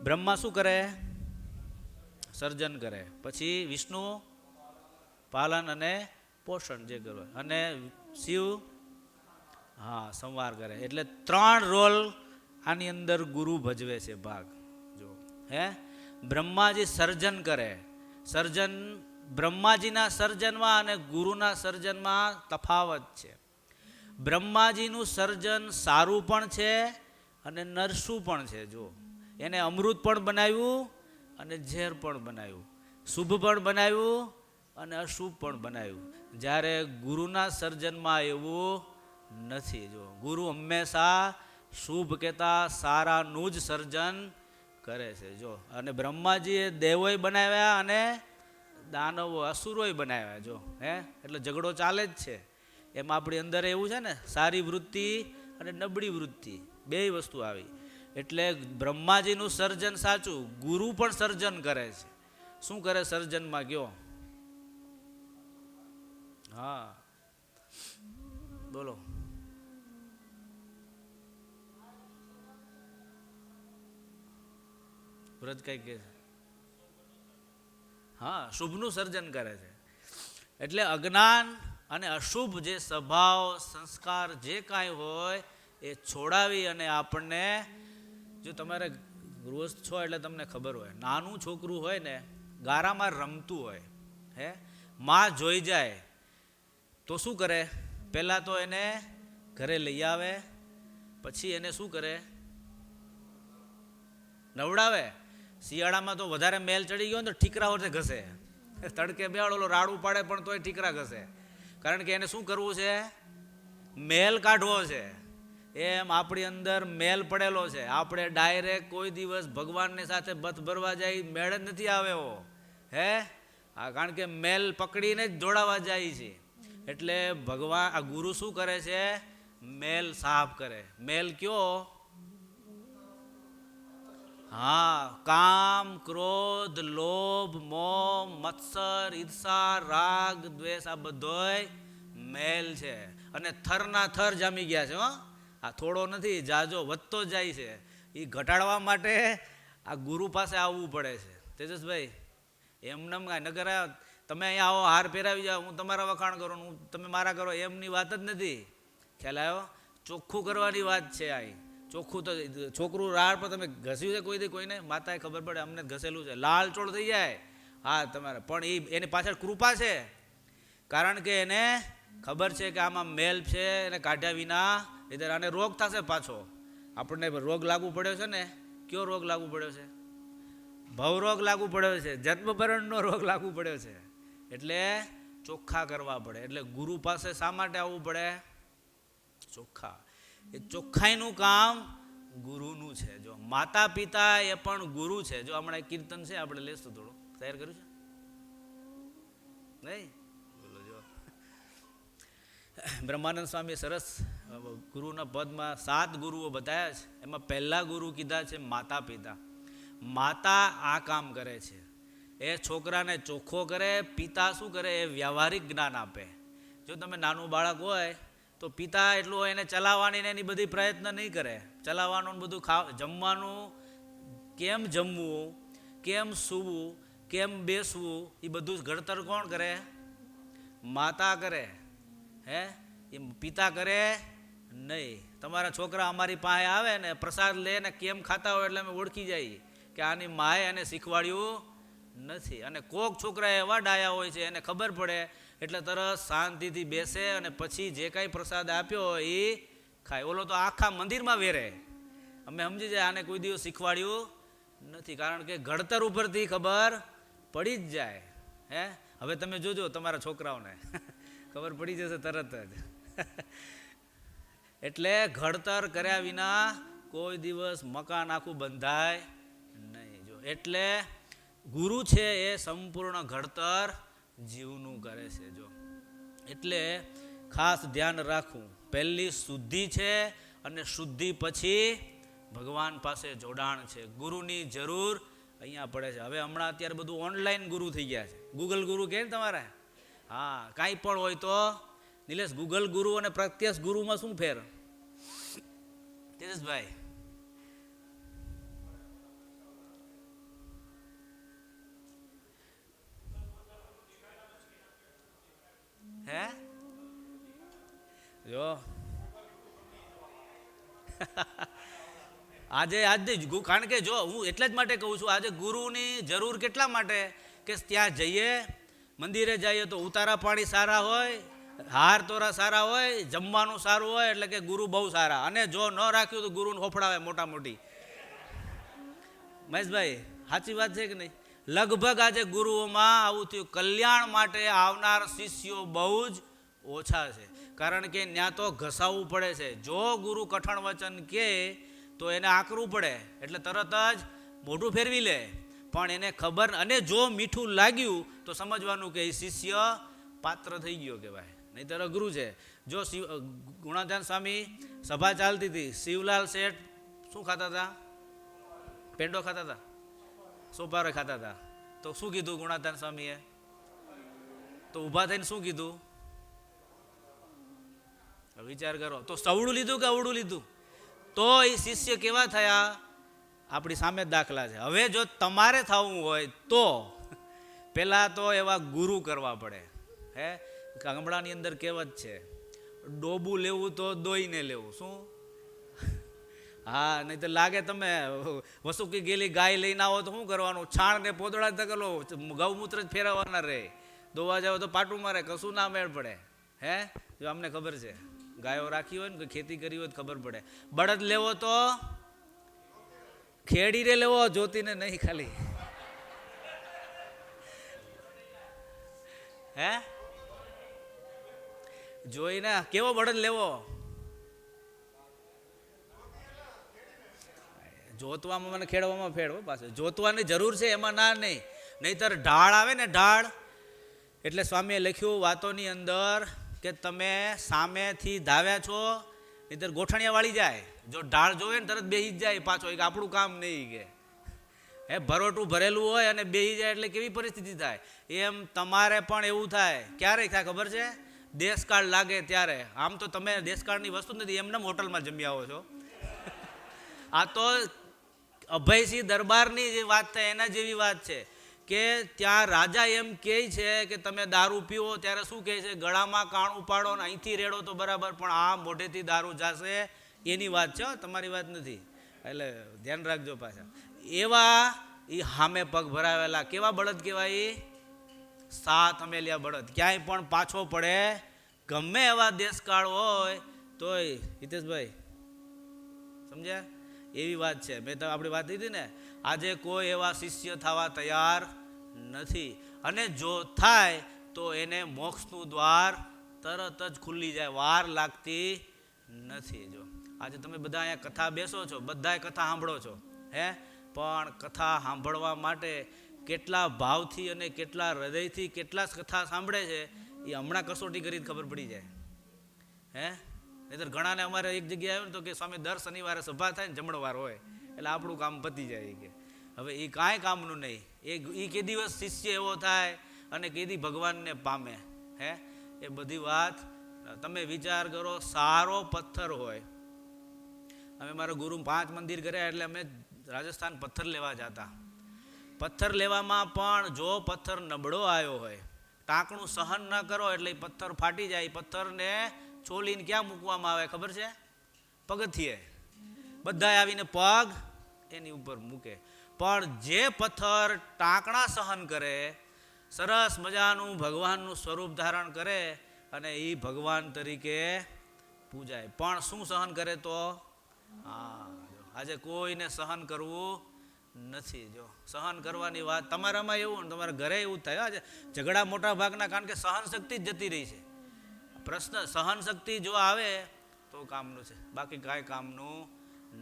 બ્રહ્મા શું કરે? સર્જન કરે. પછી વિષ્ણુ પાલન અને પોષણ જે કરે, અને શિવ સંવાર કરે. એટલે 3 રોલ આની અંદર ગુરુ ભજવે છે ભાગ. જો બ્રહ્માજી સર્જન કરે. સર્જન બ્રહ્માજીના સર્જનમાં અને ગુરુના સર્જનમાં તફાવત છે. બ્રહ્માજીનું સર્જન સારું પણ છે અને નરસું પણ છે. જો એને અમૃત પણ બનાવ્યું અને ઝેર પણ બનાવ્યું, શુભ પણ બનાવ્યું અને અશુભ પણ બનાવ્યું. જ્યારે ગુરુના સર્જનમાં એવું નથી. જો ગુરુ હંમેશા શુભ કહેતા સારાનું જ સર્જન કરે છે. જો અને બ્રહ્માજીએ દેવોય બનાવ્યા અને દાનવો અસુરોય બનાવ્યા. જો એટલે ઝઘડો ચાલે જ છે. એમાં આપણી અંદર એવું છે ને, સારી વૃત્તિ અને નબળી વૃત્તિ, 2 વસ્તુ આવી. એટલે બ્રહ્માજીનું સર્જન સાચું, ગુરુ પણ સર્જન કરે છે. શું કરે સર્જનમાં? કયો. હા બોલો. વ્રત કઈ કે હા, શુભનું સર્જન કરે છે. એટલે અજ્ઞાન અને અશુભ જે સ્વભાવ સંસ્કાર જે કાંઈ હોય એ છોડાવી અને આપણને, જો તમારે ગૃહસ્થ છો એટલે તમને ખબર હોય, નાનું છોકરું હોય ને ગારામાં રમતું હોય, હે માં જોઈ જાય તો શું કરે? પહેલાં તો એને ઘરે લઈ આવે, પછી એને શું કરે? નવડાવે. શિયાળામાં તો વધારે મેલ ચડી ગયો ને તો ઠીકરા વચ્ચે ઘસે, તડકે બેહાડો રાડું પાડે પણ તોય ઠીકરા ઘસે, કારણ કે એને શું કરવું છે? મેલ કાઢવો છે. એમ આપણી અંદર મેલ પડેલો છે. આપણે ડાયરેક્ટ કોઈ દિવસ ભગવાનની સાથે બથ ભરવા જાય મેળ જ નથી આવ્યો, હે હા, કારણ કે મેલ પકડીને જ જોડાવા જાય છે. એટલે ભગવાન આ ગુરુ શું કરે છે? મેલ સાફ કરે. મેલ કયો? હા, કામ, ક્રોધ, લોભ, મોહ, મત્સર, ઈર્ષા, રાગ, દ્વેષ, આ બધોય મેલ છે. અને થરના થર જામી ગયા છે. હો, આ થોડો નથી, જાજો વધતો જાય છે. એ ઘટાડવા માટે આ ગુરુ પાસે આવવું પડે છે. તેજસભાઈ, એમને નગર તમે અહીંયા આવો, હાર પહેરાવી જાઓ, હું તમારા વખાણ કરું, હું તમે મારા કરો, એમની વાત જ નથી. ખ્યાલ આવ્યો? ચોખ્ખું કરવાની વાત છે. આ ચોખ્ખું તો છોકરું રાળ પર તમે ઘસ્યું છે કોઈ દી? કોઈને માતાએ ખબર પડે, અમને ઘસેલું છે, લાલ ચોળ થઈ જાય. હા, તમારે પણ એની પાછળ કૃપા છે, કારણ કે એને ખબર છે કે આમાં મેલ છે, એને કાઢ્યા વિના ઇધર આને રોગ થશે પાછો. આપણને રોગ લાગુ પડ્યો છે ને, કયો રોગ લાગુ પડ્યો છે? ભવરોગ લાગુ પડ્યો છે, જન્મભરણનો રોગ લાગુ પડ્યો છે. એટલે ચોખ્ખા કરવા પડે. એટલે ગુરુ પાસે શા માટે આવવું પડે? ચોખ્ખા. એ ચોખ્ખાઈનું કામ ગુરુનું છે. જો માતા પિતા એ પણ ગુરુ છે. જો હમણાં કીર્તન છે, આપણે લેશું, થોડું તૈયાર કર્યું છે નહીં? બોલો. જો બ્રહ્માનંદ સ્વામી સરસ ગુરુના પદમાં 7 ગુરુઓ બતાવ્યા છે. એમાં પહેલા ગુરુ કીધા છે માતા પિતા. માતા આ કામ કરે છે, એ છોકરાને ચોખ્ખો કરે. પિતા શું કરે? એ વ્યવહારિક જ્ઞાન આપે. જો તમે નાનું બાળક હોય તો પિતા એટલું એને ચલાવવાની ને એની બધી પ્રયત્ન નહીં કરે. ચલાવવાનું બધું જમવાનું, કેમ જમવું, કેમ સૂવું, કેમ બેસવું, એ બધું જ ઘડતર કોણ કરે? માતા કરે. હે, એ પિતા કરે નહીં. તમારા છોકરા અમારી પાસે આવે ને પ્રસાદ લે ને કેમ ખાતા હોય એટલે અમે ઓળખી જઈએ કે આની માએ એને શીખવાડ્યું નથી. અને કોક છોકરા એવા ડાયા હોય છે, એને ખબર પડે એટલે તરત શાંતિથી બેસે અને પછી જે કાંઈ પ્રસાદ આપ્યો હોય એ ખાય. ઓલો તો આખા મંદિરમાં વેરે. અમે સમજી જાય આને કોઈ દિવસ શીખવાડ્યું નથી, કારણ કે ઘડતર ઉપરથી ખબર પડી જ જાય. હે, હવે તમે જોજો તમારા છોકરાઓને ખબર પડી જશે તરત જ. એટલે ઘડતર કર્યા વિના કોઈ દિવસ મકાન આખું બંધાય નહીં. જો એટલે ગુરુ છે એ સંપૂર્ણ ઘડતર જીવનું કરે છે. જો એટલે ખાસ ધ્યાન રાખવું. પહેલી શુદ્ધિ છે, અને શુદ્ધિ પછી ભગવાન પાસે જોડાણ છે. ગુરુની જરૂર અહીંયા પડે છે. હવે હમણાં અત્યારે બધું ઓનલાઈન ગુરુ થઈ ગયા છે. ગૂગલ ગુરુ કહે ને તમારે? હા, કાંઈ પણ હોય તો નિલેશ, ગૂગલ ગુરુ અને પ્રત્યક્ષ ગુરુમાં શું ફેર? તેજસભાઈ, હે જો આજે કારણ કે જો હું એટલે જ માટે કહું છું, આજે ગુરુની જરૂર કેટલા માટે? કે ત્યાં જઈએ, મંદિરે જઈએ તો ઉતારા પાણી સારા હોય, હાર તોરા સારા હોય, જમવાનું સારું હોય, એટલે કે ગુરુ બહુ સારા. અને જો ન રાખ્યું તો ગુરુને હોફડાવે મોટા મોટી. મહેશભાઈ, સાચી વાત છે કે નહીં? લગભગ આજે ગુરુઓમાં આવું થયું. કલ્યાણ માટે આવનાર શિષ્યો બહુ જ ઓછા છે, કારણ કે ત્યાં તો ઘસાવવું પડે છે. જો ગુરુ કઠણ વચન કહે તો એને આકરવું પડે, એટલે તરત જ મોઢું ફેરવી લે. પણ એને ખબર, અને જો મીઠું લાગ્યું તો સમજવાનું કે એ શિષ્ય પાત્ર થઈ ગયો કહેવાય, નહીંતર અઘરું છે. જો ગુણાધાન સ્વામી સભા ચાલતી હતી, શિવલાલ શેઠ શું ખાતા હતા? પેંડો ખાતા હતા, સોપારો ખાતા હતા. તો શું કીધું ગુણાધાન સ્વામીએ? તો ઊભા થઈને શું કીધું? વિચાર કરો. તો સવડું લીધું કે અવડું લીધું? તો એ શિષ્ય કેવા થયા? આપણી સામે દાખલા છે. હવે જો તમારે થવું હોય તો પહેલાં તો એવા ગુરુ કરવા પડે. હે ગામડાની અંદર કહેવત છે, ડોબું લેવું તો દોઈને લેવું. શું? હા, નહીં તો લાગે તમે વસુકી ગયેલી ગાય લઈને આવો તો શું કરવાનું? છાણ ને પોદળા ધકેલો, ગૌમૂત્ર જ ફેરવવાના રહે. દોવા જાવ તો પાટું મારે, કશું ના મેળ પડે. હે જો અમને ખબર છે, ગાયો રાખી હોય ને ખેતી કરી હોય તો ખબર પડે. બળદ લેવો તો ખેડીને લેવો, જોતીને નહીં ખાલી. હે જોઈને કેવો બળદ લેવો? જોતવામાં મને ખેડવામાં ફેડવો પાછું. જોતવાની જરૂર છે એમાં ના નહીં, નહીતર ઢાળ આવે ને ઢાળ. એટલે સ્વામીએ લખ્યું વાતોની અંદર કે તમે સામેથી ધાવ્યા છો, નહીતર ગોઠણિયા વાળી જાય. જો ઢાળ જોવે ને તરત બેસી જ જાય પાછો, એક આપણું કામ નહીં કે. હે ભરોટું ભરેલું હોય અને બેસી જાય એટલે કેવી પરિસ્થિતિ થાય. એમ તમારે પણ એવું થાય. ક્યારે થાય ખબર છે? દેશકાળ લાગે ત્યારે. આમ તો તમે દેશકાળની વસ્તુ નથી, એમને હોટલમાં જમી આવો છો. આ તો અભયસિંહ દરબારની જે વાત થાય એના જેવી વાત છે કે ત્યાં રાજા એમ કહે છે કે તમે દારૂ પીવો ત્યારે શું કહે છે? ગળામાં કાણું પાડો ને અહીંથી રેડો તો બરાબર, પણ આ મોઢેથી દારૂ જાશે. એની વાત છે, તમારી વાત નથી. એટલે ધ્યાન રાખજો પાછા. એવા એ હામે પગ ભરાવેલા કેવા બળદ કહેવાય? સાત અમેલિયા બળદ. ક્યાંય પણ પાછો પડે, ગમે એવા દેશકાળ હોય તોય. હિતેશભાઈ સમજ્યા? એવી વાત છે. મેં તો આપણી વાત લીધી ને, આજે કોઈ એવા શિષ્ય થવા તૈયાર નથી, અને જો થાય તો એને મોક્ષનું દ્વાર તરત જ ખુલ્લી જાય, વાર લાગતી નથી. જો આજે તમે બધા અહીંયા કથા બેસો છો, બધાય કથા સાંભળો છો. હે પણ કથા સાંભળવા માટે કેટલા ભાવથી અને કેટલા હૃદયથી કેટલા કથા સાંભળે છે એ હમણાં કસોટી કરી ખબર પડી જાય. હે નહીતર ઘણાને અમારે એક જગ્યાએ આવ્યું ને તો કે સ્વામી દર શનિવારે સભા થાય ને જમણવાર હોય એટલે આપણું કામ પતી જાય. કે હવે એ કાંઈ કામનું નહીં. એ કે દિવસ શિષ્ય એવો થાય અને કેદી ભગવાનને પામે. હે એ બધી વાત તમે વિચાર કરો. સારો પથ્થર હોય, અમે મારા ગુરુ 5 મંદિર કર્યા એટલે અમે રાજસ્થાન પથ્થર લેવા જતા. પથ્થર લેવામાં પણ જો પથ્થર નબળો આવ્યો હોય, ટાંકણું સહન ન કરો એટલે પથ્થર ફાટી જાય. પથ્થરને છોલીને ક્યાં મૂકવામાં આવે ખબર છે? પગથિયે. બધા આવીને પગ એની ઉપર મૂકે. પણ જે પથ્થર ટાંકણા સહન કરે, સરસ મજાનું ભગવાનનું સ્વરૂપ ધારણ કરે અને એ ભગવાન તરીકે પૂજાય. પણ શું સહન કરે તો? આજે કોઈને સહન કરવું નથી. જો સહન કરવાની વાત તમારામાં એવું ને તમારા ઘરે એવું થાય. આજે ઝઘડા મોટા ભાગના, કારણ કે સહન શક્તિ જ જતી રહી છે. પ્રશ્ન સહન શક્તિ જો આવે તો કામનું છે, બાકી કાંઈ કામનું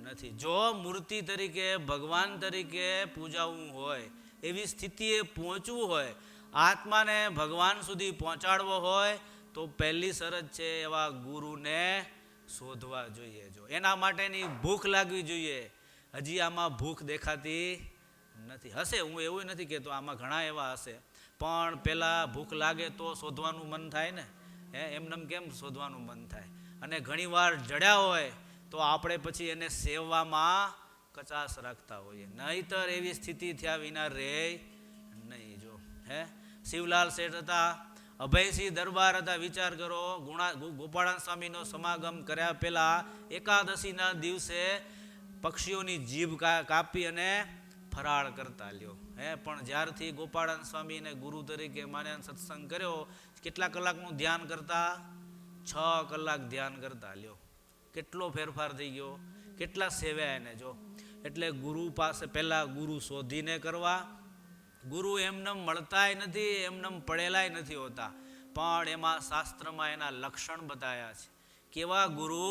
નથી. જો મૂર્તિ તરીકે ભગવાન તરીકે પૂજાવું હોય, એવી સ્થિતિએ પહોંચવું હોય, આત્માને ભગવાન સુધી પહોંચાડવો હોય તો પહેલી શરત છે એવા ગુરુને શોધવા જોઈએ. જો એના માટેની ભૂખ લાગવી જોઈએ. હજી આમાં ભૂખ દેખાતી નથી. હશે, હું એવું નથી કહેતો, આમાં ઘણા એવા હશે, પણ પહેલાં ભૂખ લાગે તો શોધવાનું મન થાય ને. એમનેમ કેમ શોધવાનું મન થાય? અને ઘણીવાર જડ્યા હોય તો આપણે પછી એને સેવવામાં કચાશ રાખતા હોઈએ, નહીતર એવી સ્થિતિ થયા વિના રહે નહીં. જો શિવલાલ શેઠ હતા, અભયસિંહ દરબાર હતા. વિચાર કરો, ગોપાળાન સ્વામીનો સમાગમ કર્યા પહેલાં એકાદશીના દિવસે પક્ષીઓની જીભ કાપી અને ફરાળ કરતા લ્યો. પણ જ્યારથી ગોપાળાન સ્વામીને ગુરુ તરીકે માન્યા, સત્સંગ કર્યો, કેટલા કલાકનું ધ્યાન કરતા? 6 કલાક ધ્યાન કરતા લ્યો. કેટલો ફેરફાર થઈ ગયો, કેટલા સેવ્યા એને. જો એટલે ગુરુ પાસે પહેલાં ગુરુ શોધીને કરવા. ગુરુ એમનેમ મળતાય નથી, એમનેમ પડેલાય નથી હોતા, પણ એમાં શાસ્ત્રમાં એના લક્ષણ બતાવ્યા છે કેવા ગુરુ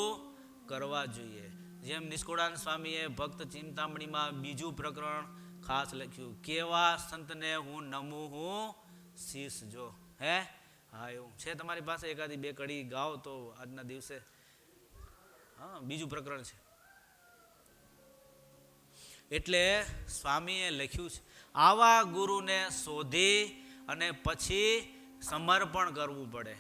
કરવા જોઈએ. જેમ નિષ્કુળાનંદ સ્વામીએ ભક્ત ચિંતામણીમાં 2જું પ્રકરણ ખાસ લખ્યું, કેવા સંતને હું નમું હું શીશ. જો હા એવું છે તમારી પાસે એકાદી 2 કડી ગાઓ તો આજના દિવસે. હા, 2જું પ્રકરણ છે. એટલે સ્વામીએ લખ્યું છે આવા ગુરુને શોધી અને પછી સમર્પણ કરવું પડે.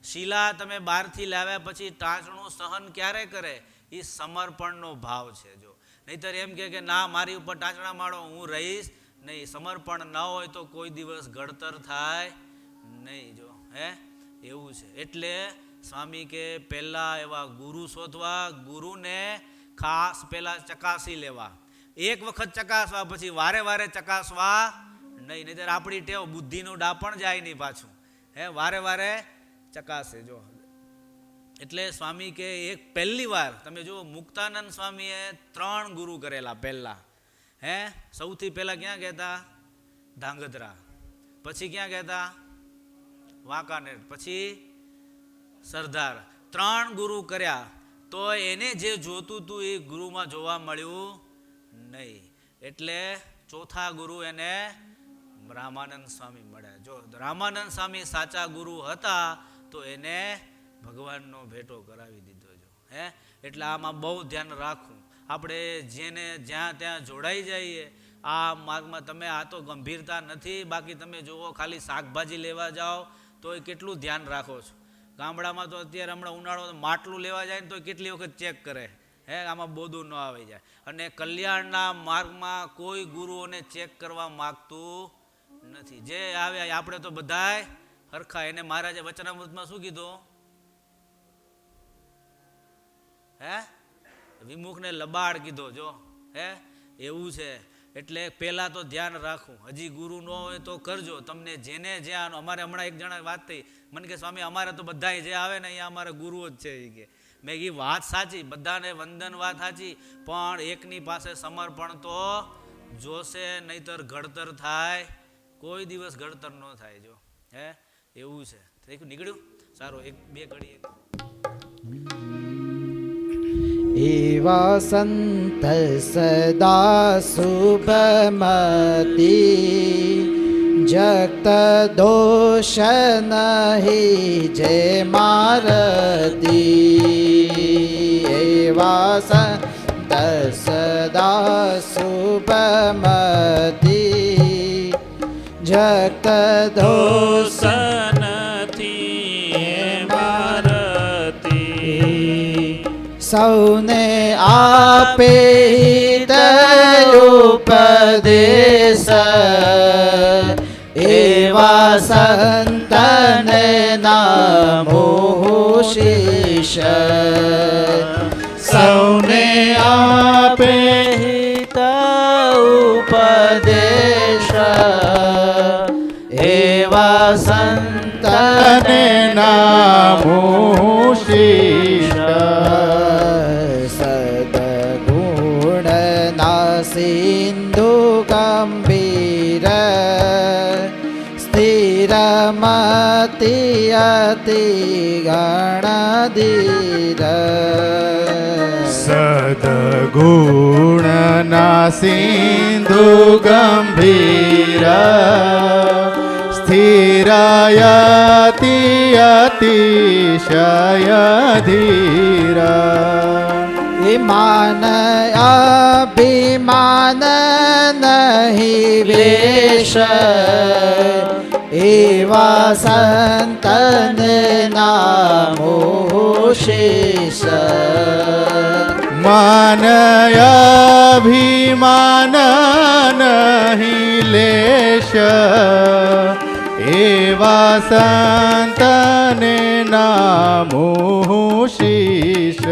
શીલા તમે બહારથી લાવ્યા પછી ટાંચણું સહન ક્યારે કરે? એ સમર્પણનો ભાવ છે. જો નહીતર એમ કે ના મારી ઉપર ટાંચણા માળો, હું રહીશ નહીં. સમર્પણ ન હોય તો કોઈ દિવસ ઘડતર થાય નહીં. જો હે એવું છે. એટલે સ્વામી કે પહેલા એવા ગુરુ શોધવા, ગુરુને ખાસ પહેલા ચકાસી લેવા. એક વખત ચકાસવા, પછી વારે વારે ચકાસવા નહીં. નહીંતર આપણી ટેવ બુદ્ધિનું ડાપણ જાય નહીં પાછું. હે વારે વારે ચકાસે. જો એટલે સ્વામી કે એક પહેલી વાર તમે જુઓ, મુક્તાનંદ સ્વામીએ 3 ગુરુ કરેલા પહેલા. હે સૌથી પહેલા ક્યાં કહેતા? ધાંગધ્રા. પછી ક્યાં કહેતા? વાંકાનેર. પછી સરદાર. 3 ગુરુ કર્યા તો એને જે જોતું હતું એ ગુરુમાં જોવા મળ્યું નહીં. એટલે ચોથા ગુરુ એને રામાનંદ સ્વામી મળ્યા. જો રામાનંદ સ્વામી સાચા ગુરુ હતા તો એને ભગવાનનો ભેટો કરાવી દીધો. જો હે એટલે આમાં બહુ ધ્યાન રાખવું. આપણે જેને જ્યાં ત્યાં જોડાઈ જઈએ આ માર્ગમાં. તમે આ તો ગંભીરતા નથી. બાકી તમે જુઓ, ખાલી શાકભાજી લેવા જાઓ તો એ કેટલું ધ્યાન રાખો છો. ગામડામાં તો અત્યારે હમણાં ઉનાળો માટલું લેવા જાય ને તો કેટલી વખત ચેક કરે, હે આમાં બોધું ન આવી જાય. અને કલ્યાણના માર્ગમાં કોઈ ગુરુઓને ચેક કરવા માગતું નથી. જે આવે આપણે તો બધાય હરખા. એને મહારાજે વચનામૃતમાં શું કીધું? હે વિમુખને લબાડ કીધો. જો હે એવું છે. એટલે પહેલાં તો ધ્યાન રાખવું. હજી ગુરુ ન હોય તો કરજો. તમને જેને જ્યાં, અમારે હમણાં એક જણા વાત થઈ, મને કે સ્વામી અમારે તો બધા જે આવે ને અહીંયા અમારે ગુરુઓ જ છે. એ કે મેં એ વાત સાચી, બધાને વંદન વાત સાચી, પણ એકની પાસે સમર્પણ તો જોશે, નહીતર ઘડતર થાય કોઈ દિવસ ઘડતર ન થાય. જો હે એવું છે. નીકળ્યું સારું. 1-2 ઘડી એવા સંત સદા શુભમતી, જગત દોષ નહીં જે મારતી. એવા સંત સદા શુભમતી, જગત દોષ સૌને આપે ઉપદેશ. એવા સંતને નામો શીશ. સૌને આપે ઉપદેશ. એવા સંતને નામો શીશ. સિંધુ ગંભીર સ્થિરમતી અતિ ગણધીર. સદગુણના સિંધુ ગંભીર સ્થિરયતિ અતિશય ધીર. માન અભિમાન નહીં વેશ. એવા સંતને નામો શેષ. માન અભિમાન નહીં લેશ. એવા સંતને નામો શીશ.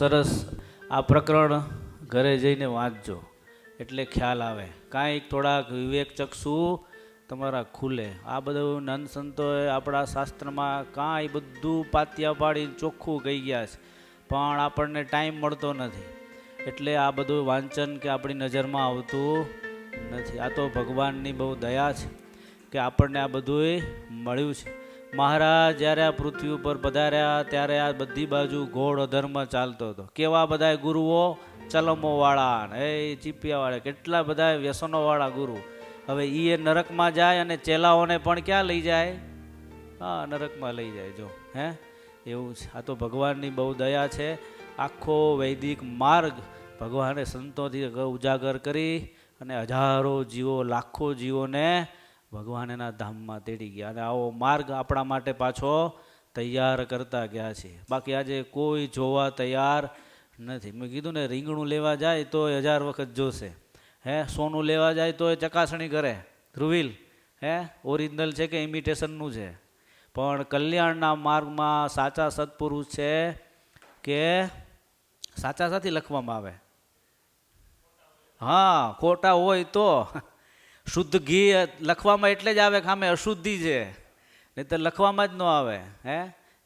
સરસ. આ પ્રકરણ ઘરે જઈને વાંચજો એટલે ખ્યાલ આવે. કાંઈક થોડાક વિવેક ચક્ષુ તમારા ખુલે. આ બધું નંદ સંતોએ આપણા શાસ્ત્રમાં કાંઈ બધું પાત્યા પાડીને ચોખ્ખું કહી ગયા છે, પણ આપણને ટાઈમ મળતો નથી. એટલે આ બધું વાંચન કે આપણી નજરમાં આવતું નથી. આ તો ભગવાનની બહુ દયા છે કે આપણને આ બધું મળ્યું છે. મહારાજ જ્યારે આ પૃથ્વી ઉપર પધાર્યા ત્યારે આ બધી બાજુ ઘોર અધર્મ ચાલતો હતો. કેવા બધા ગુરુઓ, ચલમોવાળા ને એ ચીપિયાવાળા, કેટલા બધા વ્યસનોવાળા ગુરુ. હવે એ નરકમાં જાય અને ચેલાઓને પણ ક્યાં લઈ જાય? હા, નરકમાં લઈ જાય. જો હે એવું છે. આ તો ભગવાનની બહુ દયા છે. આખો વૈદિક માર્ગ ભગવાને સંતોથી ઉજાગર કરી અને હજારો જીવો, લાખો જીવોને ભગવાન એના ધામમાં તેડી ગયા. અને આવો માર્ગ આપણા માટે પાછો તૈયાર કરતા ગયા છે. બાકી આજે કોઈ જોવા તૈયાર નથી. મેં કીધું ને, રીંગણું લેવા જાય તો 1000 વખત જોશે. હે, સોનું લેવા જાય તો એ ચકાસણી કરે, ધ્રુવીલ હે ઓરિજિનલ છે કે ઇમિટેશનનું છે. પણ કલ્યાણના માર્ગમાં સાચા સત્પુરુષ છે કે સાચા સાથી લખવામાં આવે, હા ખોટા હોય તો શુદ્ધ ઘી લખવામાં એટલે જ આવે કે આમે અશુદ્ધિ છે, નહીં તો લખવામાં જ ન આવે. હે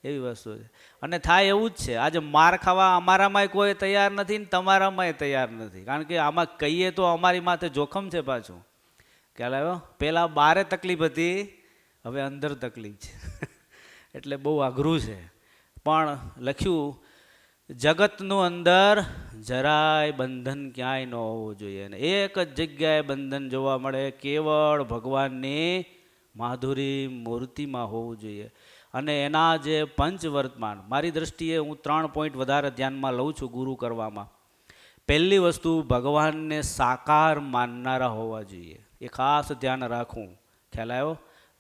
એવી વસ્તુ છે. અને થાય એવું જ છે. આજે માર ખાવા અમારામાંય કોઈ તૈયાર નથી ને તમારામાંય તૈયાર નથી. કારણ કે આમાં કહીએ તો અમારી માથે જોખમ છે પાછું. ખ્યાલ આવ્યો? પહેલાં બારે તકલીફ હતી, હવે અંદર તકલીફ છે. એટલે બહુ અઘરું છે. પણ લખ્યું, જગતનું અંદર જરાય બંધન ક્યાંય ન હોવું જોઈએ. અને એક જ જગ્યાએ બંધન જોવા મળે, કેવળ ભગવાનની માધુરી મૂર્તિમાં હોવું જોઈએ. અને એના જે પંચવર્તમાન, મારી દ્રષ્ટિએ હું 3 પોઈન્ટ વધારે ધ્યાનમાં લઉં છું ગુરુ કરવામાં. પહેલી વસ્તુ, ભગવાનને સાકાર માનનારા હોવા જોઈએ. એ ખાસ ધ્યાન રાખવું. ખ્યાલ આવ્યો?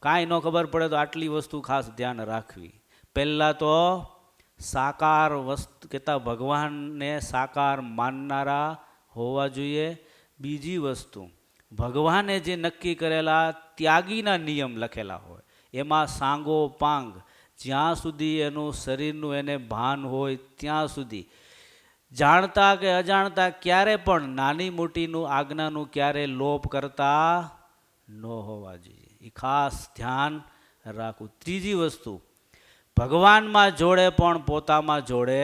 કાંઈ ન ખબર પડે તો આટલી વસ્તુ ખાસ ધ્યાન રાખવી. પહેલાં તો સાકાર વસ્તુ કહેતા ભગવાનને સાકાર માનનારા હોવા જોઈએ. બીજી વસ્તુ, ભગવાને જે નક્કી કરેલા ત્યાગીના નિયમ લખેલા હોય, એમાં સાંગો પાંગ, જ્યાં સુધી એનું શરીરનું એને ભાન હોય ત્યાં સુધી જાણતા કે અજાણતા ક્યારે પણ નાની મોટીનું આજ્ઞાનું ક્યારે લોપ કરતા ન હોવા જોઈએ. એ ખાસ ધ્યાન રાખવું. ત્રીજી વસ્તુ, ભગવાનમાં જોડે પણ પોતામાં જોડે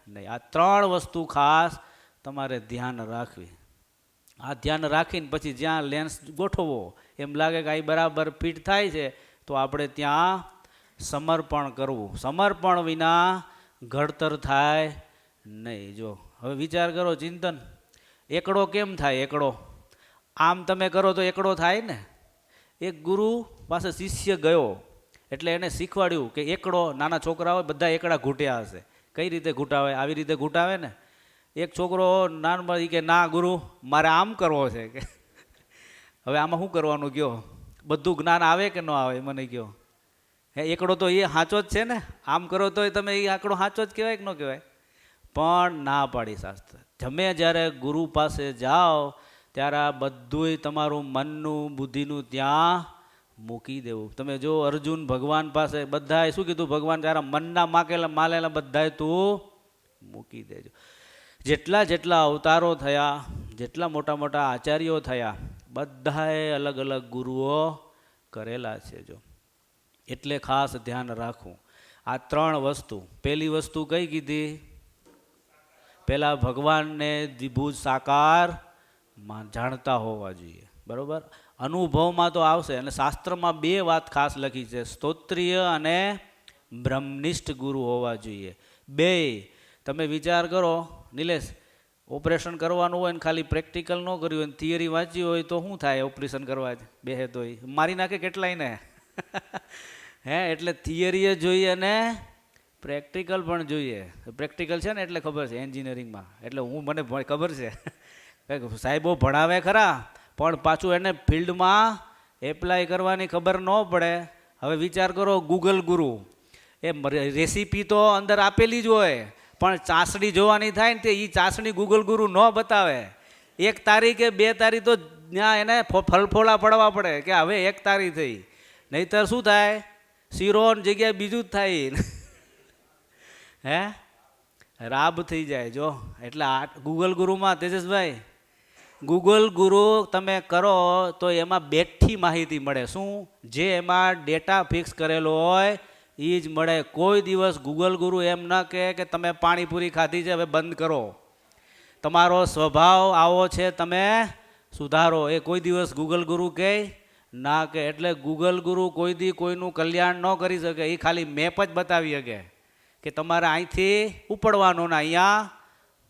નહીં. આ 3 વસ્તુ ખાસ તમારે ધ્યાન રાખવી. આ ધ્યાન રાખીને પછી જ્યાં લેન્સ ગોઠવવો, એમ લાગે કે આ બરાબર ફિટ થાય છે તો આપણે ત્યાં સમર્પણ કરવું. સમર્પણ વિના ઘડતર થાય નહીં. જો હવે વિચાર કરો, ચિંતન, એકડો કેમ થાય? એકડો આમ તમે કરો તો એકડો થાય ને. એક ગુરુ પાસે શિષ્ય ગયો એટલે એને શીખવાડ્યું કે એકડો, નાના છોકરાઓ બધા એકડા ઘૂંટ્યા હશે, કઈ રીતે ઘૂંટાવે? આવી રીતે ઘૂંટાવે ને. એક છોકરો નાનપણ કે ના ગુરુ મારે આમ કરવો છે કે હવે આમાં શું કરવાનું કયો? બધું જ્ઞાન આવે કે ન આવે મને કયો? હે, એકડો તો એ સાચો જ છે ને. આમ કરો તો તમે એ આંકડો સાચો જ કહેવાય કે ન કહેવાય? પણ ના પાડી શાસ્ત્ર. તમે જ્યારે ગુરુ પાસે જાઓ ત્યારે આ બધુંય તમારું મનનું બુદ્ધિનું ત્યાં મૂકી દેવું. તમે જો અર્જુન ભગવાન પાસે, બધાએ શું કીધું? ભગવાન તારા મનના માલેલા બધાએ તું મૂકી દેજો. જેટલા જેટલા અવતારો થયા, જેટલા મોટા મોટા આચાર્યો થયા, બધાએ અલગ અલગ ગુરુઓ કરેલા છે. જો એટલે ખાસ ધ્યાન રાખવું. આ 3 વસ્તુ. પહેલી વસ્તુ કઈ કીધી? પહેલા ભગવાનને દ્વિભુજ સાકાર જાણતા હોવા જોઈએ. બરોબર? અનુભવમાં તો આવશે. અને શાસ્ત્રમાં 2 વાત ખાસ લખી છે, સ્તોત્રીય અને બ્રહ્મનિષ્ઠ ગુરુ હોવા જોઈએ. 2. તમે વિચાર કરો નિલેશ, ઓપરેશન કરવાનું હોય ને ખાલી પ્રેક્ટિકલ ન કર્યું હોય, થિયરી વાંચી હોય તો શું થાય? ઓપરેશન કરવા જ બેહે તો મારી નાખે કેટલાય ને. હે, એટલે થિયરી જોઈએ અને પ્રેક્ટિકલ પણ જોઈએ. પ્રેક્ટિકલ છે ને એટલે ખબર છે એન્જિનિયરિંગમાં, એટલે મને ખબર છે. સાહેબો ભણાવે ખરા, પણ પાછું એને ફિલ્ડમાં એપ્લાય કરવાની ખબર ન પડે. હવે વિચાર કરો, ગૂગલ ગુરુ, એ રેસીપી તો અંદર આપેલી જ હોય, પણ ચાસણી જોવાની થાય ને તે એ ચાસણી ગૂગલ ગુરુ ન બતાવે. 1 તારીખ કે 2 તારીખ તો ત્યાં એને ફલફોલા પડવા પડે કે હવે 1 તારીખ થઈ, નહીતર શું થાય? શીરોની જગ્યાએ બીજું જ થાય. હે, રાબ થઈ જાય. જો એટલે આ ગૂગલ ગુરુમાં તેજસભાઈ, ગૂગલ ગુરુ તમે કરો તો એમાં બેઠી માહિતી મળે. શું? જે એમાં ડેટા ફિક્સ કરેલો હોય એ જ મળે. કોઈ દિવસ ગૂગલ ગુરુ એમ ન કહે કે તમે પાણીપુરી ખાધી છે હવે બંધ કરો, તમારો સ્વભાવ આવો છે તમે સુધારો. એ કોઈ દિવસ ગૂગલ ગુરુ કહે ના કે. એટલે ગૂગલ ગુરુ કોઈ દી કોઈનું કલ્યાણ ન કરી શકે. એ ખાલી મેપ જ બતાવી શકે કે તમારે અહીંથી ઉપડવાનું ને અહીંયા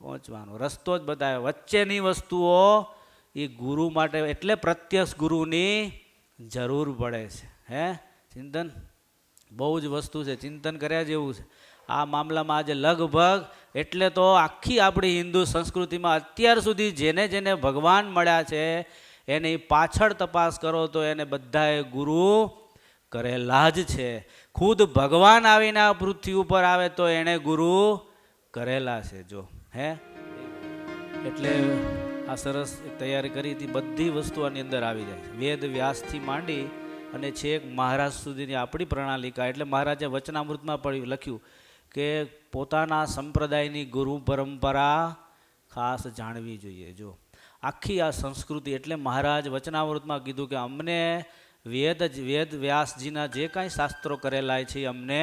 પહોંચવાનો રસ્તો જ બતાવે. વચ્ચેની વસ્તુઓ એ ગુરુ માટે, એટલે પ્રત્યક્ષ ગુરુની જરૂર પડે છે. હે ચિંતન, બહુ જ વસ્તુ છે, ચિંતન કર્યા જેવું છે આ મામલામાં. આજે લગભગ એટલે તો આખી આપણી હિન્દુ સંસ્કૃતિમાં અત્યાર સુધી જેને જેને ભગવાન મળ્યા છે એની પાછળ તપાસ કરો તો એને બધાએ ગુરુ કરેલા જ છે. ખુદ ભગવાન આવીને આ પૃથ્વી ઉપર આવે તો એણે ગુરુ કરેલા છે. જો હે એટલે આ સરસ એક તૈયારી કરી હતી. બધી વસ્તુ આની અંદર આવી જાય. વેદ વ્યાસથી માંડી અને છેક મહારાજ સુધીની આપણી પ્રણાલિકા. એટલે મહારાજે વચનામૃતમાં પણ લખ્યું કે પોતાના સંપ્રદાયની ગુરુ પરંપરા ખાસ જાણવી જોઈએ. જો આખી આ સંસ્કૃતિ, એટલે મહારાજ વચનામૃતમાં કીધું કે અમને વેદ વ્યાસજીના જે કાંઈ શાસ્ત્રો કરેલા છે એ અમને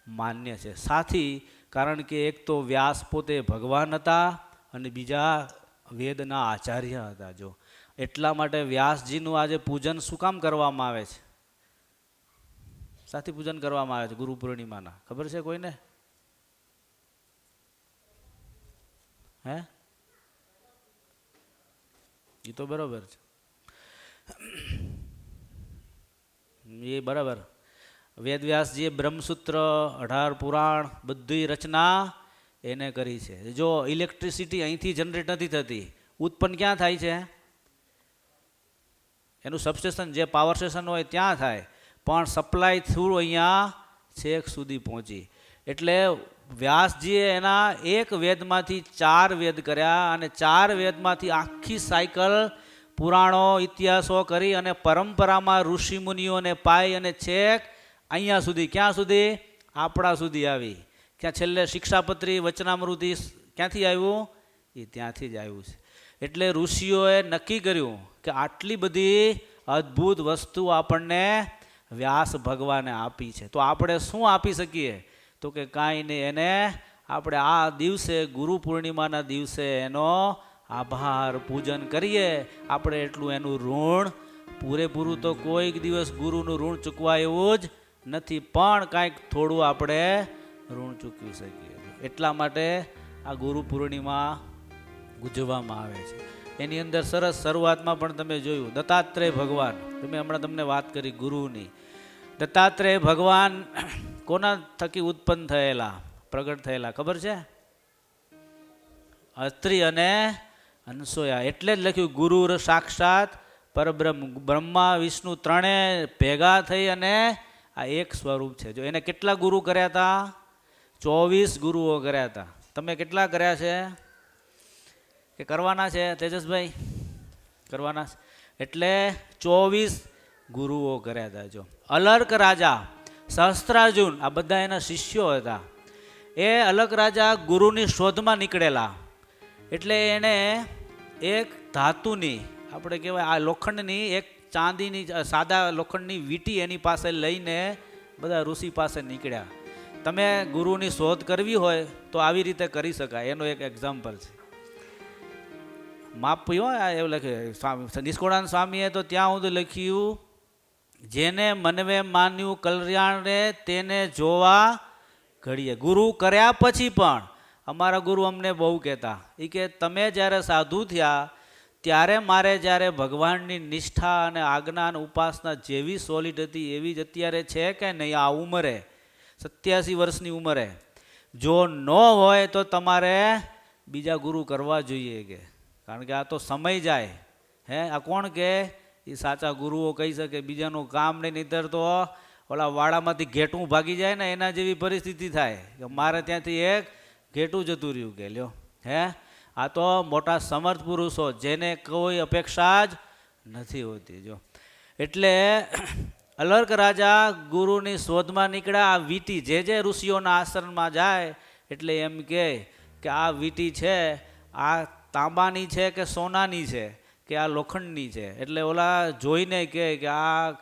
માન્ય છે. સાથી કારણ કે એક તો વ્યાસ પોતે ભગવાન હતા અને બીજા વેદના આચાર્ય હતા. જો એટલા માટે વ્યાસજીનું આજે પૂજન શું કામ કરવામાં આવે છે? સાથી પૂજન કરવામાં આવે છે ગુરુ પૂર્ણિમાના. ખબર છે કોઈને? હે એ તો બરાબર છે, એ બરાબર. વેદવ્યાસજીએ બ્રહ્મસૂત્ર, 18 પુરાણ બધી રચના એને કરી છે. જો ઇલેક્ટ્રિસિટી અહીંથી જનરેટ નથી થતી, ઉત્પન્ન ક્યાં થાય છે? એનું સબસ્ટેશન, જે પાવર સ્ટેશન હોય ત્યાં થાય, પણ સપ્લાય થ્રુ અહીંયા છેક સુધી પહોંચી. એટલે વ્યાસજીએ એના એક વેદમાંથી 4 વેદ કર્યા અને 4 વેદમાંથી આખી સાયકલ પુરાણો ઇતિહાસો કરી અને પરંપરામાં ઋષિમુનિઓને પાઈ અને છેક અહીંયા સુધી, ક્યાં સુધી? આપણા સુધી આવી. ક્યાં છેલ્લે શિક્ષાપત્રી વચનામૃતિ ક્યાંથી આવ્યું? એ ત્યાંથી જ આવ્યું છે. એટલે ઋષિઓએ નક્કી કર્યું કે આટલી બધી અદ્ભુત વસ્તુ આપણને વ્યાસ ભગવાને આપી છે, તો આપણે શું આપી શકીએ? તો કે કાંઈ નહીં, એને આપણે આ દિવસે ગુરુ પૂર્ણિમાના દિવસે એનો આભાર પૂજન કરીએ. આપણે એટલું એનું ઋણ પૂરેપૂરું તો કોઈક દિવસ ગુરુનું ઋણ ચૂકવા એવું જ નથી, પણ કાંઈક થોડું આપણે ઋણ ચૂકવી શકીએ. એટલા માટે આ ગુરુ પૂર્ણિમા ઉજવવામાં આવે છે. એની અંદર સરસ શરૂઆતમાં પણ તમે જોયું દત્તાત્રેય ભગવાન, તમે હમણાં તમને વાત કરી ગુરુની. દત્તાત્રેય ભગવાન કોના થકી ઉત્પન્ન થયેલા, પ્રગટ થયેલા ખબર છે? અત્રિ અને અનસોયા. એટલે જ લખ્યું ગુરુ સાક્ષાત પરબ્રહ્મ. બ્રહ્મા વિષ્ણુ ત્રણે ભેગા થઈ અને આ એક સ્વરૂપ છે. જો એને કેટલા ગુરુ કર્યા હતા? 24 ગુરુઓ કર્યા હતા. તમે કેટલા કર્યા છે કે કરવાના છે તેજસભાઈ? કરવાના છે. એટલે 24 ગુરુઓ કર્યા હતા. જો અલર્ક રાજા, સહસ્ત્રાર્જુન, આ બધા એના શિષ્યો હતા. એ અલર્ક રાજા ગુરુની શોધમાં નીકળેલા. એટલે એણે એક ધાતુની, આપણે કહેવાય આ લોખંડની, એક ચાંદીની સાદા લોખંડની વીંટી એની પાસે લઈને બધા ઋષિ પાસે નીકળ્યા. તમે ગુરુની શોધ કરવી હોય તો આવી રીતે કરી શકાય. એનો એક એક્ઝામ્પલ છે. માપ્યો એવું લખ્યું નિષ્કોળાનંદ સ્વામીએ તો ત્યાં સુધી લખ્યું, જેને મનવે માન્યું કલ્યાણે તેને જોવા ઘડીએ. ગુરુ કર્યા પછી પણ અમારા ગુરુ અમને બહુ કહેતા, એ કે તમે જ્યારે સાધુ થયા ત્યારે મારે જ્યારે ભગવાનની નિષ્ઠા અને આજ્ઞા અને ઉપાસના જેવી સોલિડ હતી એવી જ અત્યારે છે કે નહીં? આ ઉંમરે 87 વર્ષની ઉંમરે જો ન હોય તો તમારે બીજા ગુરુ કરવા જોઈએ. કે કારણ કે આ તો સમય જાય. હે આ કોણ કે? એ સાચા ગુરુઓ કહી શકે. બીજાનું કામ નહીં, નહીતર તો ઓલા વાડામાંથી ઘેટું ભાગી જાય ને એના જેવી પરિસ્થિતિ થાય કે મારે ત્યાંથી એક ઘેટું જતું રહ્યું કે લ્યો. હે આ તો મોટા સમર્થ પુરુષો જેને કોઈ અપેક્ષા જ નથી હોતી. જો એટલે અલર્ક રાજા ગુરુની શોધમાં નીકળ્યા. આ વીંટી જે ઋષિઓના આશ્રમમાં જાય એટલે એમ કહે કે આ વીંટી છે, આ તાંબાની છે કે સોનાની છે કે આ લોખંડની છે? એટલે ઓલા જોઈને કહે કે આ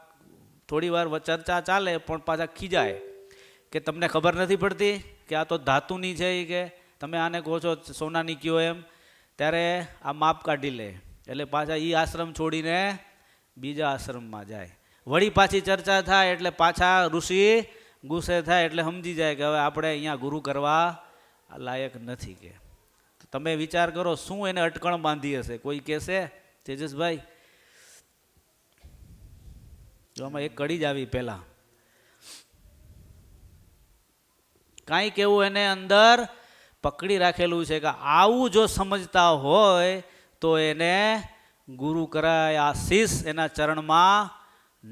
થોડી વાર ચર્ચા ચાલે પણ પાછા ખીજાય કે તમને ખબર નથી પડતી કે આ તો ધાતુની છે. એ કે તમે આને કહો છો સોનાની કયો એમ? ત્યારે આ માપ કાઢી લે. એટલે પાછા એ આશ્રમ છોડીને બીજા આશ્રમમાં જાય. વળી પાછી ચર્ચા થાય એટલે પાછા ઋષિ ગુસ્સે થાય એટલે સમજી જાય કે હવે આપણે અહીંયા ગુરુ કરવા લાયક નથી. કે તમે વિચાર કરો શું એને અટકણ બાંધી હશે? કોઈ કહેશે તેજસભાઈ? જો આમાં એક કડી જ આવી પહેલા, કાંઈક એવું એને અંદર પકડી રાખેલું છે કે આવું જો સમજતા હોય તો એને ગુરુ કરાય, આ શીશ એના ચરણમાં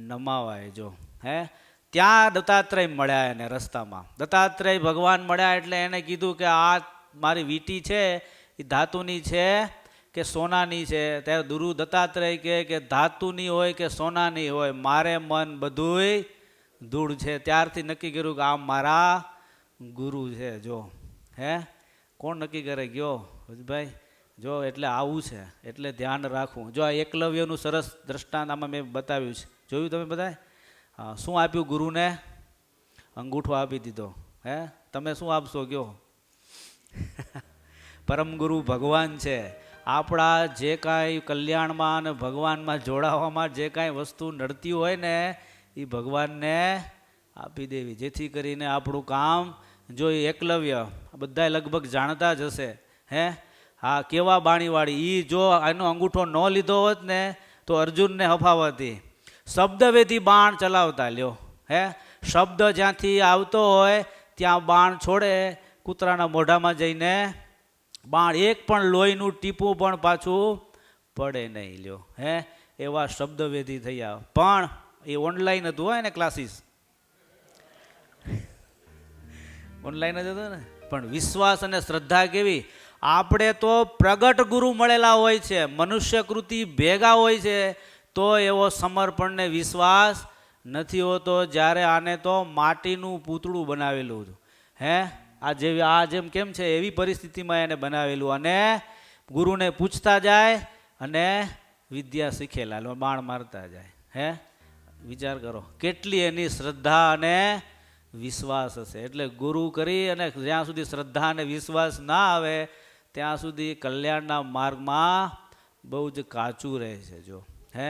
નમાવાય. જો હે ત્યાં દત્તાત્રેય મળ્યા એને રસ્તામાં. દત્તાત્રેય ભગવાન મળ્યા એટલે એને કીધું કે આ મારી વીંટી છે એ ધાતુની છે કે સોનાની છે? ત્યારે ગુરુ દત્તાત્રેય કહે કે ધાતુની હોય કે સોનાની હોય, મારે મન બધુંય ધૂળ છે. ત્યારથી નક્કી કર્યું કે આ મારા ગુરુ છે. જો હે કોણ નક્કી કરે ગયો ભાઈ? જો એટલે આવું છે, એટલે ધ્યાન રાખવું. જો આ એકલવ્યનું સરસ દ્રષ્ટાંત આમાં મેં બતાવ્યું છે, જોયું તમે બધાય? હા, શું આપ્યું ગુરુને? અંગૂઠો આપી દીધો. હે તમે શું આપશો કયો? પરમ ગુરુ ભગવાન છે. આપણા જે કાંઈ કલ્યાણમાં અને ભગવાનમાં જોડાવામાં જે કાંઈ વસ્તુ નડતી હોય ને એ ભગવાનને આપી દેવી, જેથી કરીને આપણું કામ. જો એ એકલવ્ય બધા લગભગ જાણતા જ હશે. હે હા, કેવા બાણીવાળી. એ જો એનો અંગૂઠો ન લીધો હોત ને તો અર્જુનને હફાવતી. શબ્દવેધી બાણ ચલાવતા લ્યો. હે શબ્દ જ્યાંથી આવતો હોય ત્યાં બાણ છોડે, કૂતરાના મોઢામાં જઈને બાણ એક પણ લોહીનું ટીપું પણ પાછું પડે નહીં. લ્યો હે એવા શબ્દવેધી થયા. પણ એ ઓનલાઈન હતું હોય ને, ક્લાસીસ ઓનલાઈન જ હતું ને. પણ વિશ્વાસ અને શ્રદ્ધા કેવી! આપણે તો પ્રગટ ગુરુ મળેલા હોય છે, મનુષ્ય કૃતિ ભેગા હોય છે, તો એવો સમર્પણને વિશ્વાસ નથી હોતો. જ્યારે આને તો માટીનું પૂતળું બનાવેલું હતું. હે આ જેમ કેમ છે એવી પરિસ્થિતિમાં એને બનાવેલું, અને ગુરુને પૂછતા જાય અને વિદ્યા શીખેલા, બાણ મારતા જાય. હે વિચાર કરો કેટલી એની શ્રદ્ધા અને વિશ્વાસ હશે. એટલે ગુરુ કરી અને જ્યાં સુધી શ્રદ્ધા અને વિશ્વાસ ના આવે ત્યાં સુધી કલ્યાણના માર્ગમાં બહુ જ કાચું રહે છે. જો હે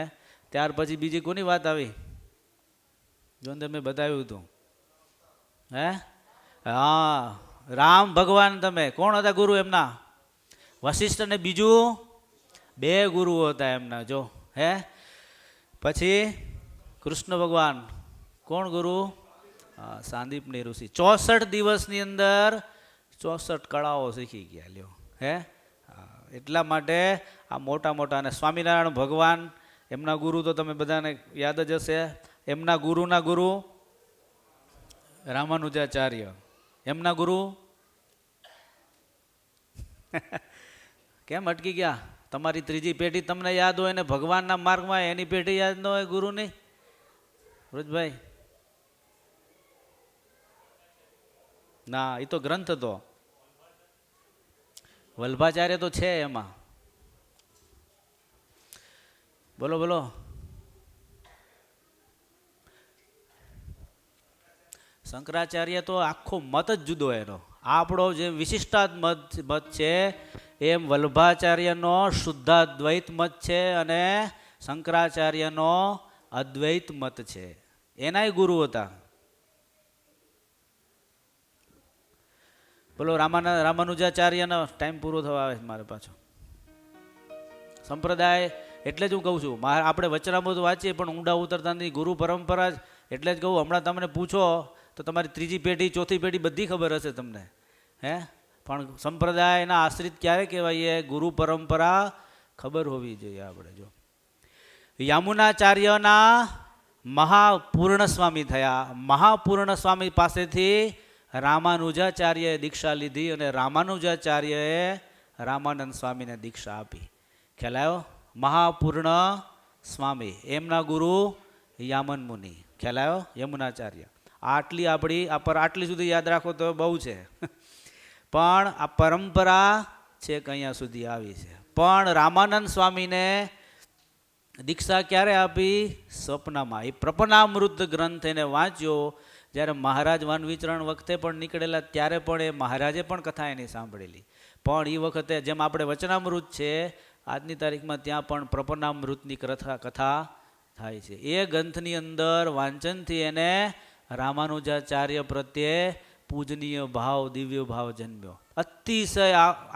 ત્યાર પછી બીજી કોની વાત આવી? જો અંદર મેં બતાવ્યું હતું. હે હા, રામ ભગવાન. તમે કોણ હતા ગુરુ એમના? વશિષ્ઠ અને બીજું 2 ગુરુઓ હતા એમના. જો હે પછી કૃષ્ણ ભગવાન. કોણ ગુરુ? સાંદીપની ઋષિ. 64 દિવસની અંદર 64 કળાઓ શીખી ગયા. લ્યો હે એટલા માટે આ મોટા મોટા. અને સ્વામિનારાયણ ભગવાન એમના ગુરુ તો તમે બધાને યાદ જ હશે. એમના ગુરુના ગુરુ રામાનુજાચાર્ય. એમના ગુરુ કેમ અટકી ગયા? તમારી ત્રીજી પેઢી તમને યાદ હોય ને ભગવાનના માર્ગમાં, એની પેઢી યાદ ન હોય ગુરુની? વૃજભાઈ ના, એ તો ગ્રંથ હતો. વલ્ભાચાર્ય તો છે એમાં. બોલો બોલો. શંકરાચાર્ય તો આખો મત જ જુદો એનો. આપણો જે વિશિષ્ટાદ મત છે એમ વલ્ભાચાર્યનો શુદ્ધાદ્વૈત મત છે અને શંકરાચાર્યનો અદ્વૈત મત છે. એનાય ગુરુ હતા. બોલો રામાનુજાચાર્યનો ટાઈમ પૂરો થવા આવે મારે પાછો. સંપ્રદાય એટલે જ હું કહું છું, આપણે વચનામૃત વાંચીએ પણ ઊંડા ઉતરતા નથી. ગુરુ પરંપરા જ એટલે જ કહું. હમણાં તમને પૂછો તો તમારી ત્રીજી પેઢી ચોથી પેઢી બધી ખબર હશે તમને. હે પણ સંપ્રદાયના આશ્રિત ક્યારે કહેવાય? ગુરુ પરંપરા ખબર હોવી જોઈએ આપણે. જો યામુનાચાર્યના મહાપૂર્ણ સ્વામી થયા. મહાપૂર્ણ સ્વામી પાસેથી રામાનુજાચાર્યએ દીક્ષા લીધી અને રામાનુજાચાર્યએ રામાનંદ સ્વામીને દીક્ષા આપી. ખ્યાલ આવ્યો? મહાપૂર્ણ સ્વામી એમના ગુરુ યામન મુનિ. ખ્યાલ આવ્યો? યમુનાચાર્ય. આટલી આપણી આટલી સુધી યાદ રાખો તો બહુ છે. પણ આ પરંપરા છેક અહીંયા સુધી આવી છે. પણ રામાનંદ સ્વામીને દીક્ષા ક્યારે આપી? સ્વપ્નમાં. એ પ્રપન્નામૃત ગ્રંથ એને વાંચ્યો. જ્યારે મહારાજ વન વિચરણ વખતે પણ નીકળેલા ત્યારે પણ એ મહારાજે પણ કથા એની સાંભળેલી. પણ એ વખતે જેમ આપણે વચનામૃત છે આજની તારીખમાં, ત્યાં પણ પ્રપન્નામૃતની કથા થાય છે. એ ગ્રંથની અંદર વાંચનથી એને રામાનુજાચાર્ય પ્રત્યે પૂજનીય ભાવ, દિવ્ય ભાવ જન્મ્યો. અતિશય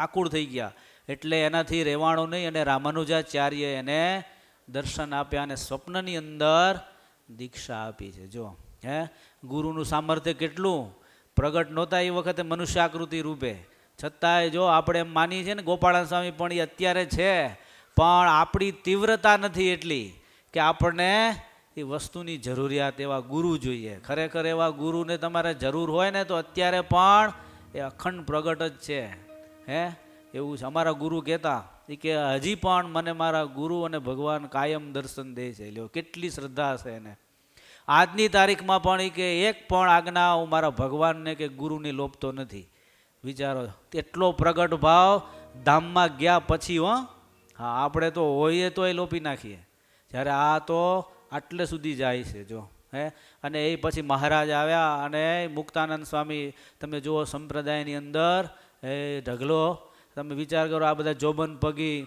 આકુળ થઈ ગયા. એટલે એનાથી રહેવાણું નહીં અને રામાનુજાચાર્ય એને દર્શન આપ્યા અને સ્વપ્નની અંદર દીક્ષા આપી છે. જો હે ગુરુનું સામર્થ્ય કેટલું પ્રગટ નહોતા એ વખતે મનુષ્ય આકૃતિ રૂપે, છતાંય જો આપણે એમ માની છે ને ગોપાળાન સ્વામી પણ એ અત્યારે છે, પણ આપણી તીવ્રતા નથી એટલી કે આપણને એ વસ્તુની જરૂરિયાત એવા ગુરુ જોઈએ. ખરેખર એવા ગુરુને તમારે જરૂર હોય ને તો અત્યારે પણ એ અખંડ પ્રગટ જ છે. હે એવું છે. અમારા ગુરુ કહેતા એ કે હજી પણ મને મારા ગુરુ અને ભગવાન કાયમ દર્શન દે છે. લ્યો કેટલી શ્રદ્ધા છે એને. આજની તારીખમાં પણ એ કે એક પણ આજ્ઞા હું મારા ભગવાનને કે ગુરુની લોપતો નથી. વિચારો એટલો પ્રગટ ભાવ ધામમાં ગયા પછી. હા આપણે તો હોઈએ તો એ લોપી નાખીએ, જ્યારે આ તો આટલે સુધી જાય છે જો. હે અને એ પછી મહારાજ આવ્યા અને મુક્તાનંદ સ્વામી તમે જુઓ સંપ્રદાયની અંદર એ ઢગલો. તમે વિચાર કરો આ બધા જોબન પગી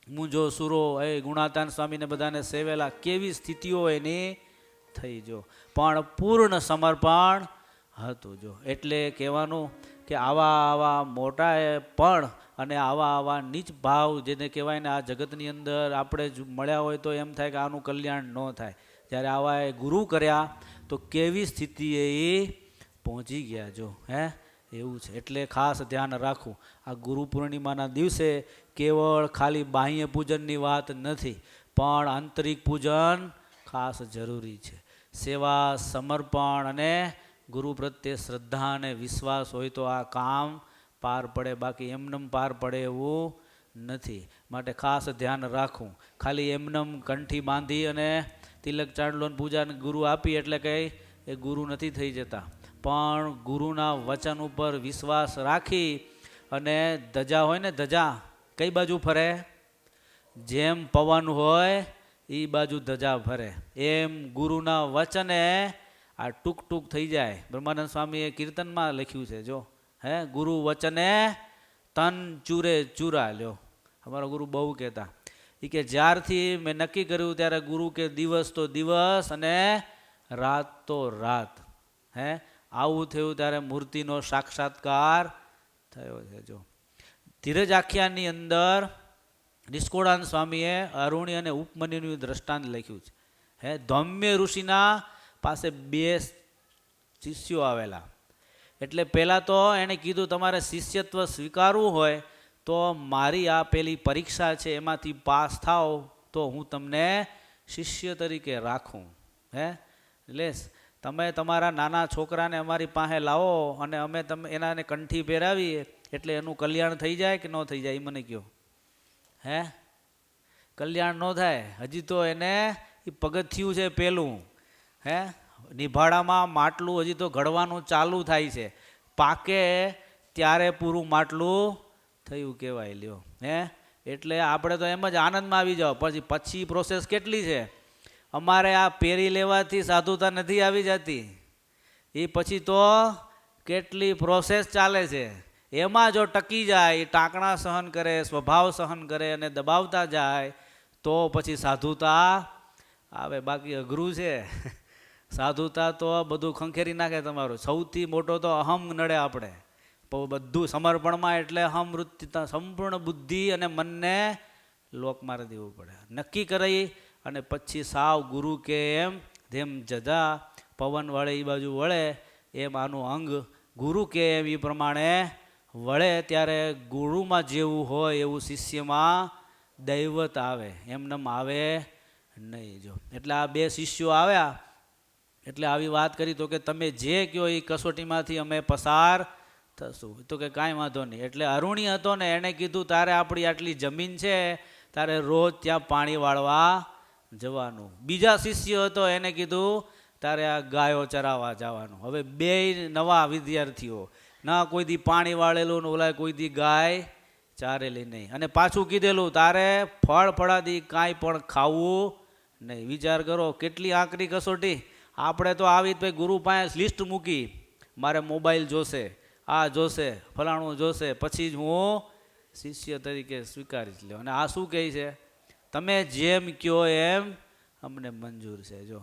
મુંજો સુરો એ ગુણાતાન સ્વામીને બધાને સેવેલા કેવી સ્થિતિઓ એની થઈ જો, પણ પૂર્ણ સમર્પણ હતું જો. એટલે કહેવાનું કે આવા આવા મોટા પણ અને આવા આવા નીચ ભાવ જેને કહેવાય ને આ જગતની અંદર આપણે મળ્યા હોય તો એમ થાય કે આનું કલ્યાણ ન થાય. જ્યારે આવા એ ગુરુ કર્યા તો કેવી સ્થિતિએ એ પહોંચી ગયા જો. હે એવું છે. એટલે ખાસ ધ્યાન રાખવું આ ગુરુ પૂર્ણિમાના દિવસે કેવળ ખાલી બાહ્ય પૂજનની વાત નથી, પણ આંતરિક પૂજન ખાસ જરૂરી છે. સેવા સમર્પણ અને ગુરુ પ્રત્યે શ્રદ્ધા અને વિશ્વાસ હોય તો આ કામ પાર પડે, બાકી એમનેમ પાર પડે એવું નથી. માટે ખાસ ધ્યાન રાખવું. ખાલી એમનેમ કંઠી બાંધી અને તિલક ચાંદલો પૂજાને ગુરુ આપી એટલે કંઈ એ ગુરુ નથી થઈ જતા, પણ ગુરુના વચન ઉપર વિશ્વાસ રાખી અને ધજા હોય ને, ધજા કઈ બાજુ ફરે? જેમ પવન હોય એ બાજુ ધજા ફરે. એમ ગુરુના વચને આ ટૂંક ટૂંક થઈ જાય. બ્રહ્માનંદ સ્વામીએ કીર્તનમાં લખ્યું છે જો. હે ગુરુ વચને તન ચૂરે ચૂરા. લ્યો અમારા ગુરુ બહુ કહેતા એ કે જ્યારથી મેં નક્કી કર્યું ત્યારે ગુરુ કે દિવસ તો દિવસ અને રાત તો રાત. હે આવું થયું ત્યારે મૂર્તિનો સાક્ષાત્કાર થયો છે જો. ધીરજ આખ્યાનની અંદર નિષ્કોળાન સ્વામીએ અરુણી અને ઉપમન્યુનું દ્રષ્ટાંત લખ્યું છે. હે ધૌમ્ય ઋષિના પાસે 2 શિષ્યો આવેલા. એટલે પહેલાં તો એણે કીધું તમારે શિષ્યત્વ સ્વીકારવું હોય તો મારી આ પેલી પરીક્ષા છે એમાંથી પાસ થાવ તો હું તમને શિષ્ય તરીકે રાખું. હે એટલે તમે તમારા નાના છોકરાને અમારી પાસે લાવો અને અમે તમે એનાને કંઠી પહેરાવીએ એટલે એનું કલ્યાણ થઈ જાય કે ન થઈ જાય એ મને કહો. હે કલ્યાણ ન થાય. હજી તો એને એ પગથિયું છે પેલું. હે નિભાડામાં માટલું હજી તો ઘડવાનું ચાલુ થાય છે, પાકે ત્યારે પૂરું માટલું થયું કહેવાય. લ્યો હે એટલે આપણે તો એમ જ આનંદમાં આવી જાઓ, પછી પ્રોસેસ કેટલી છે. અમારે આ પેરી લેવાથી સાધુતા નથી આવી જતી, એ પછી તો કેટલી પ્રોસેસ ચાલે છે. એમાં જો ટકી જાય, ટાંકણા સહન કરે, સ્વભાવ સહન કરે અને દબાવતા જાય તો પછી સાધુતા આવે. બાકી અઘરું છે સાધુતા તો બધું ખંખેરી નાખે તમારું. સૌથી મોટો તો અહમ નડે આપણે બધું સમર્પણમાં. એટલે અહમ વૃત્તિ સંપૂર્ણ બુદ્ધિ અને મનને લોક મારી દેવું પડે. નક્કી કરી અને પછી સાવ ગુરુ કે એમ જેમ જજા પવન વળે એ બાજુ વળે એમ આનું અંગ ગુરુ કે એમ એ પ્રમાણે વળે. ત્યારે ગુરુમાં જેવું હોય એવું શિષ્યમાં દૈવત આવે, એમનેમ આવે નહીં જો. એટલે આ 2 શિષ્યો આવ્યા એટલે આવી વાત કરી તો કે તમે જે કહો એ કસોટીમાંથી અમે પસાર થશું. તો કે કાંઈ વાંધો નહીં. એટલે અરુણી હતો ને એણે કીધું તારે આપણી આટલી જમીન છે, તારે રોજ ત્યાં પાણી વાળવા જવાનું. બીજા શિષ્ય હતો એને કીધું તારે આ ગાયો ચરાવવા જવાનું. હવે 2 નવા વિદ્યાર્થીઓ, ના કોઈ દી પાણી વાળેલું ને ઓલા કોઈ દી ગાય ચારેલી નહીં. અને પાછું કીધેલું તારે ફળ ફળાદી કાંઈ પણ ખાવું નહીં. વિચાર કરો કેટલી આકરી કસોટી. આપણે તો આવી ભાઈ ગુરુ પાસે લિસ્ટ મૂકી, મારે મોબાઈલ જોશે, આ જોશે, ફલાણું જોશે, પછી જ હું શિષ્ય તરીકે સ્વીકારીશ લ્યો. અને આ શું કહે છે? તમે જેમ કહો એમ અમને મંજૂર છે જો.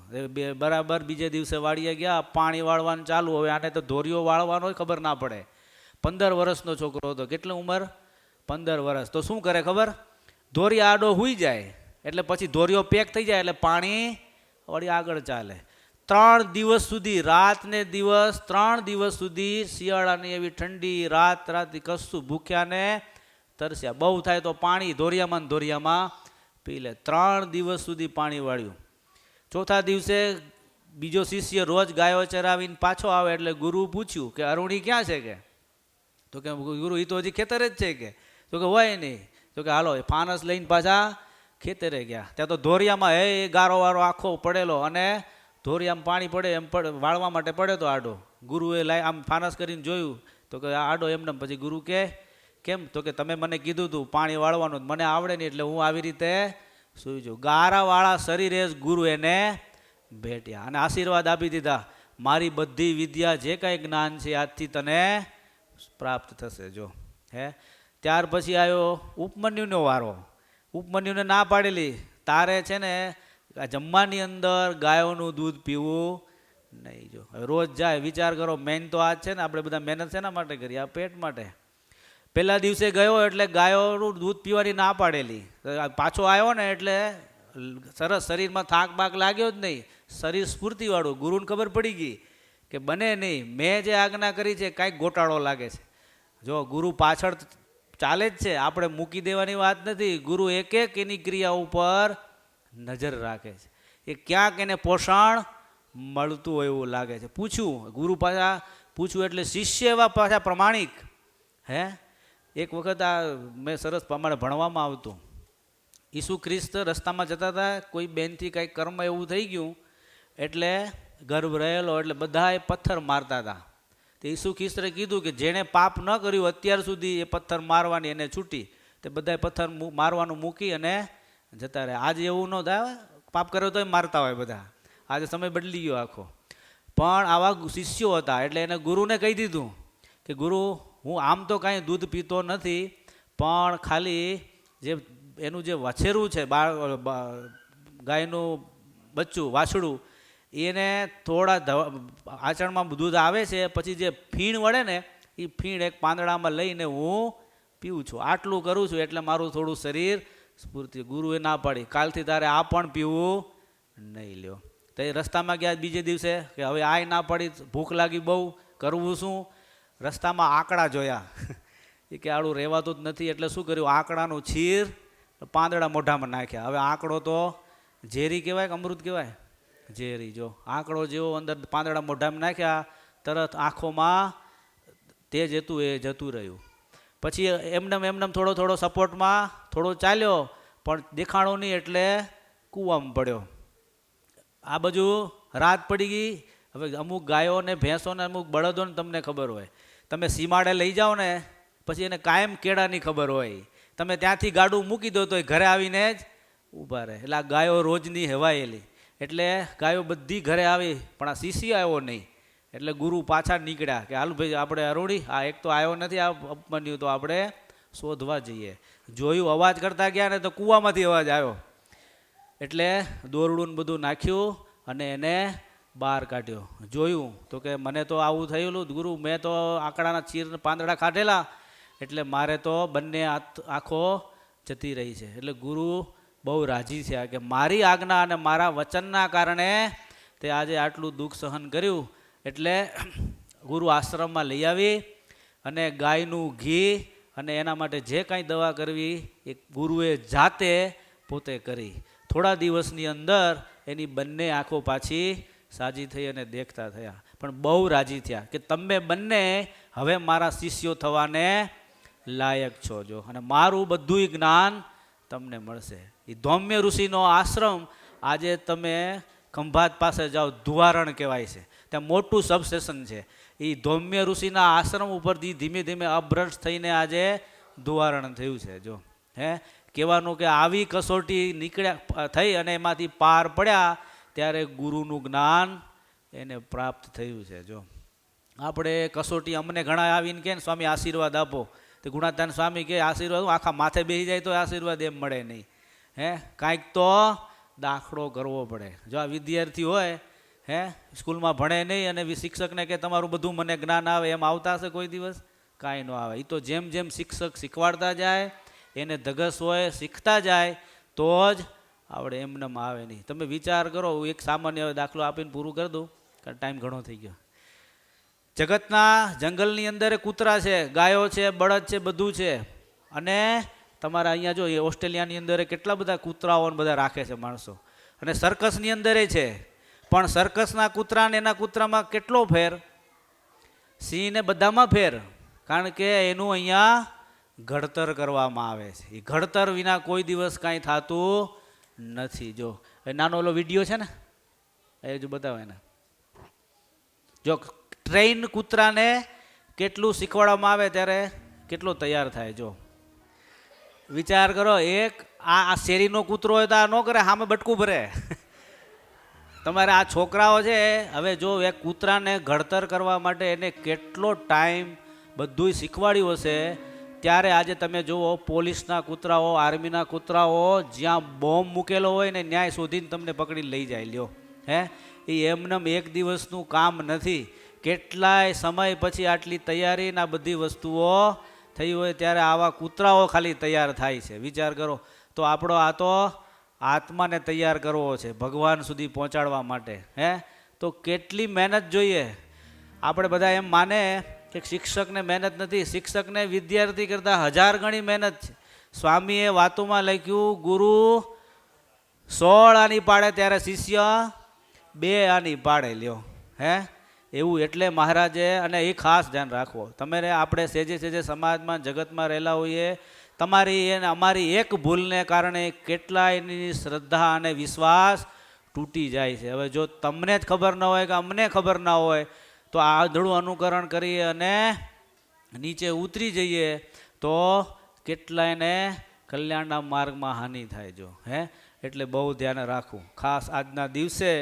બરાબર બીજે દિવસે વાળીએ ગયા, પાણી વાળવાનું ચાલુ. હવે આને તો ધોરીઓ વાળવાનો ખબર ના પડે. 15 વર્ષનો છોકરો હતો. કેટલી ઉંમર? 15 વર્ષ. તો શું કરે ખબર? ધોરી આડો હુઈ જાય એટલે પછી ધોરીઓ પેક થઈ જાય એટલે પાણી વળી આગળ ચાલે. 3 દિવસ સુધી, રાત ને દિવસ, 3 દિવસ સુધી શિયાળાની એવી ઠંડી રાત કશું ભૂખ્યા ને તરસ્યા. બહુ થાય તો પાણી ધોરિયામાં પી લે. 3 દિવસ સુધી પાણી વાળ્યું. ચોથા દિવસે બીજો શિષ્ય રોજ ગાયો ચરાવીને પાછો આવે એટલે ગુરુ પૂછ્યું કે અરુણી ક્યાં છે કે? તો કે ગુરુ એ તો હજી ખેતરે જ છે કે તો કે હોય નહીં તો કે હાલો એ ફાનસ લઈને પાછા ખેતરે ગયા. ત્યાં તો ધોરિયામાં હે ગારો વારો આખો પડેલો અને ધોરિયામાં પાણી પડે એમ વાળવા માટે પડે તો આડો. ગુરુએ લાઈ આમ ફાનસ કરીને જોયું તો કે આડો એમને. પછી ગુરુ કે કેમ તો કે તમે મને કીધું હતું પાણી વાળવાનું મને આવડે નહીં એટલે હું આવી રીતે સૂઈ જાઉં. ગારાવાળા શરીરે જ ગુરુ એને ભેટ્યા અને આશીર્વાદ આપી દીધા મારી બધી વિદ્યા જે કાંઈ જ્ઞાન છે આજથી તને પ્રાપ્ત થશે. જો હે ત્યાર પછી આવ્યો ઉપમન્યુનો વારો. ઉપમન્યુને ના પાડેલી તારે છે ને આ જમવાની અંદર ગાયોનું દૂધ પીવું નહીં. જો હવે રોજ જાય વિચાર કરો મેન તો આ જ છે ને આપણે બધા મહેનત શેના માટે કરીએ આ પેટ માટે. પહેલા દિવસે ગયો એટલે ગાયોનું દૂધ પીવાની ના પાડેલી. પાછો આવ્યો ને એટલે સરસ શરીરમાં થાક બાક લાગ્યો જ નહીં. શરીર સ્ફૂર્તિવાળું. ગુરુને ખબર પડી ગઈ કે બને નહીં મેં જે આજ્ઞા કરી છે કાંઈક ગોટાળો લાગે છે. જો ગુરુ પાછળ ચાલે જ છે આપણે મૂકી દેવાની વાત નથી. ગુરુ એક એક એની ક્રિયા ઉપર નજર રાખે છે. એ ક્યાંક એને પોષણ મળતું હોય એવું લાગે છે. પૂછ્યું ગુરુ પાછા પૂછ્યું એટલે શિષ્ય એવા પાછા પ્રમાણિક. હે એક વખત આ મેં સરસ પ્રમાણે ભણવામાં આવતું. ઈસુ ખ્રિસ્ત રસ્તામાં જતા હતા કોઈ બેનથી કાંઈક કર્મ એવું થઈ ગયું એટલે ગર્ભ રહેલો એટલે બધાએ પથ્થર મારતા હતા. તો ઈસુ ખ્રિસ્તે કીધું કે જેણે પાપ ન કર્યું અત્યાર સુધી એ પથ્થર મારવાની એને છૂટી. તે બધાએ પથ્થર મારવાનું મૂકી અને જતા રહે. આજે એવું ન થાય પાપ કર્યો તોય મારતા હોય બધા. આજે સમય બદલી ગયો આખો. પણ આવા શિષ્યો હતા એટલે એને ગુરુને કહી દીધું કે ગુરુ હું આમ તો કાંઈ દૂધ પીતો નથી પણ ખાલી જે એનું જે વછેરું છે ગાયનું બચ્ચું વાછડું એને થોડા આચરણમાં દૂધ આવે છે પછી જે ફીણ વળે ને એ ફીણ એક પાંદડામાં લઈને હું પીવું છું. આટલું કરું છું એટલે મારું થોડું શરીર સ્ફૂર્તિ. ગુરુએ ના પાડી કાલથી તારે આ પણ પીવું નહીં. લ્યો તો એ રસ્તામાં ગયા બીજે દિવસે કે હવે આય ના પડી ભૂખ લાગી બહુ કરવું શું. રસ્તામાં આંકડા જોયા એ કે આડું રહેવાતું જ નથી એટલે શું કર્યું આંકડાનું છીર પાંદડા મોઢામાં નાખ્યા. હવે આંકડો તો ઝેરી કહેવાય કે અમૃત કહેવાય ઝેરી. જો આંકડો જેવો અંદર પાંદડા મોઢામાં નાખ્યા તરત આંખોમાં તેજ હતું એ જતું રહ્યું. પછી એમને થોડો સપોર્ટમાં થોડો ચાલ્યો પણ દેખાણો નહીં એટલે કૂવામાં પડ્યો. આ બાજુ રાત પડી ગઈ. હવે અમુક ગાયો ને ભેંસો ને અમુક બળદોને તમને ખબર હોય તમે સીમાડે લઈ જાઓ ને પછી એને કાયમ કેળાની ખબર હોય. તમે ત્યાંથી ગાડું મૂકી દો તો એ ઘરે આવીને જ ઊભા રહે. એટલે આ ગાયો રોજની હેવાયેલી એટલે ગાયો બધી ઘરે આવી પણ આ શિષ્ય આવ્યો નહીં એટલે ગુરુ પાછા નીકળ્યા કે હાલ ભાઈ આપણે અરુણી આ એક તો આવ્યો નથી આ અપમાન્યું તો આપણે શોધવા જઈએ. જોયું અવાજ કરતા ગયા ને તો કૂવામાંથી અવાજ આવ્યો એટલે દોરડું ને બધું નાખ્યું અને એને બહાર કાઢ્યો. જોયું તો કે મને તો આવું થયેલું ગુરુ મેં તો આંકડાના ચીર પાંદડા કાઢેલા એટલે મારે તો બંને આંખો જતી રહી છે. એટલે ગુરુ બહુ રાજી થયા કે મારી આજ્ઞા અને મારા વચનના કારણે તે આજે આટલું દુઃખ સહન કર્યું. એટલે ગુરુ આશ્રમમાં લઈ આવી અને ગાયનું ઘી અને એના માટે જે કાંઈ દવા કરવી એ ગુરુએ જાતે પોતે કરી. થોડા દિવસની અંદર એની બંને આંખો પાછી સાજી થઈ અને દેખતા થયા. પણ બહુ રાજી થયા કે તમે બંને હવે મારા શિષ્યો થવાને લાયક છો. જો અને મારું બધું જ્ઞાન તમને મળશે. એ ધૌમ્ય ઋષિનો આશ્રમ આજે તમે ખંભાત પાસે જાઓ ધુવારણ કહેવાય છે. ત્યાં મોટું સબસ્ટેશન છે. એ ધૌમ્ય ઋષિના આશ્રમ ઉપરથી ધીમે ધીમે અભ્રંશ થઈને આજે ધુવારણ થયું છે. જો હે કહેવાનું કે આવી કસોટી નીકળ્યા થઈ અને એમાંથી પાર પડ્યા ત્યારે ગુરુનું જ્ઞાન એને પ્રાપ્ત થયું છે. જો આપણે કસોટી અમને ઘણા આવીને કહે ને સ્વામી આશીર્વાદ આપો તો ગુણાતાન સ્વામી કે આશીર્વાદ આખા માથે બેસી જાય તો આશીર્વાદ એમ મળે નહીં. હે કાંઈક તો દાખલો કરવો પડે. જો આ વિદ્યાર્થી હોય હે સ્કૂલમાં ભણે નહીં અને શિક્ષકને કે તમારું બધું મને જ્ઞાન આવે એમ આવતા હશે કોઈ દિવસ? કાંઈ ન આવે. એ તો જેમ જેમ શિક્ષક શીખવાડતા જાય એને ધગસ હોય શીખતા જાય તો જ આવડે. એમને આવે નહીં. તમે વિચાર કરો એક સામાન્ય દાખલો આપીને પૂરું કરી દઉં કારણ ટાઈમ ઘણો થઈ ગયો. જગતના જંગલની અંદર કૂતરા છે ગાયો છે બળદ છે બધું છે અને તમારા અહીંયા જો એ ઓસ્ટ્રેલિયાની અંદર કેટલા બધા કૂતરાઓને બધા રાખે છે માણસો અને સર્કસની અંદર છે. પણ સર્કસના કૂતરા ને એના કૂતરામાં કેટલો ફેર? સિંહ ને બધામાં ફેર. કારણ કે એનું અહીંયા ઘડતર કરવામાં આવે છે. એ ઘડતર વિના કોઈ દિવસ કાંઈ થતું નથી. જો એ નાનો ઓલો વિડીયો છે ને એ જો બતાવે ને, જો ટ્રેન કૂતરાને કેટલું શીખવાડવામાં આવે ત્યારે કેટલો તૈયાર થાય. જો વિચાર કરો, એક આ શેરીનો કૂતરો હોય તો આ ન કરે, સામે બટકું ભરે. તમારે આ છોકરાઓ છે, હવે જો એક કૂતરાને ઘડતર કરવા માટે એને કેટલો ટાઈમ બધું શીખવાડ્યું હશે, ત્યારે આજે તમે જુઓ પોલીસના કૂતરાઓ, આર્મીના કૂતરાઓ જ્યાં બોમ્બ મૂકેલો હોય ને ન્યાય શોધીને તમને પકડી લઈ જાય. લ્યો હે, એ એમનેમ એક દિવસનું કામ નથી. કેટલાય સમય પછી આટલી તૈયારીના બધી વસ્તુઓ થઈ હોય ત્યારે આવા કૂતરાઓ ખાલી તૈયાર થાય છે. વિચાર કરો તો આપણો આ તો આત્માને તૈયાર કરવો છે ભગવાન સુધી પહોંચાડવા માટે. હે, તો કેટલી મહેનત જોઈએ. આપણે બધા એમ માને કે શિક્ષકને મહેનત નથી, શિક્ષકને વિદ્યાર્થી કરતાં 1000 ગણી મહેનત છે. સ્વામીએ વાતોમાં લખ્યું, ગુરુ 16 આની પાડે ત્યારે શિષ્ય 2 આની પાડે. લ્યો હે, એવું એટલે મહારાજે, અને એ ખાસ ધ્યાન રાખવો. તમે આપણે સેજે સેજે સમાજમાં જગતમાં રહેલા હોઈએ, તમારી અને અમારી એક ભૂલને કારણે કેટલાયની શ્રદ્ધા અને વિશ્વાસ તૂટી જાય છે. હવે જો તમને જ ખબર ન હોય કે અમને ખબર ના હોય તો આંધળું અનુકરણ કરી અને નીચે ઉતરી જઈએ તો કેટલાયને કલ્યાણના માર્ગમાં હાનિ થાય. જો હે, એટલે બહુ ધ્યાન રાખવું. ખાસ આજના દિવસે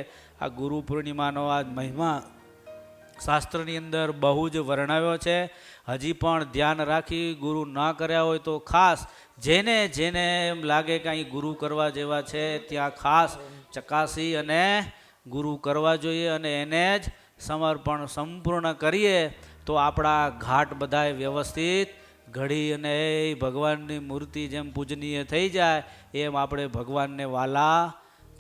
આ ગુરુ પૂર્ણિમાનો આજ મહિમા શાસ્ત્રની અંદર બહુ જ વર્ણવ્યો છે. હજી પણ ધ્યાન રાખી ગુરુ ના કર્યા હોય તો ખાસ જેને જેને એમ લાગે કે અહીં ગુરુ કરવા જેવા છે ત્યાં ખાસ ચકાસી અને ગુરુ કરવા જોઈએ, અને એને જ સમર્પણ સંપૂર્ણ કરીએ તો આપણા ઘાટ બધાય વ્યવસ્થિત ઘડી અને એ ભગવાનની મૂર્તિ જેમ પૂજનીય થઈ જાય એમ આપણે ભગવાનને વાલા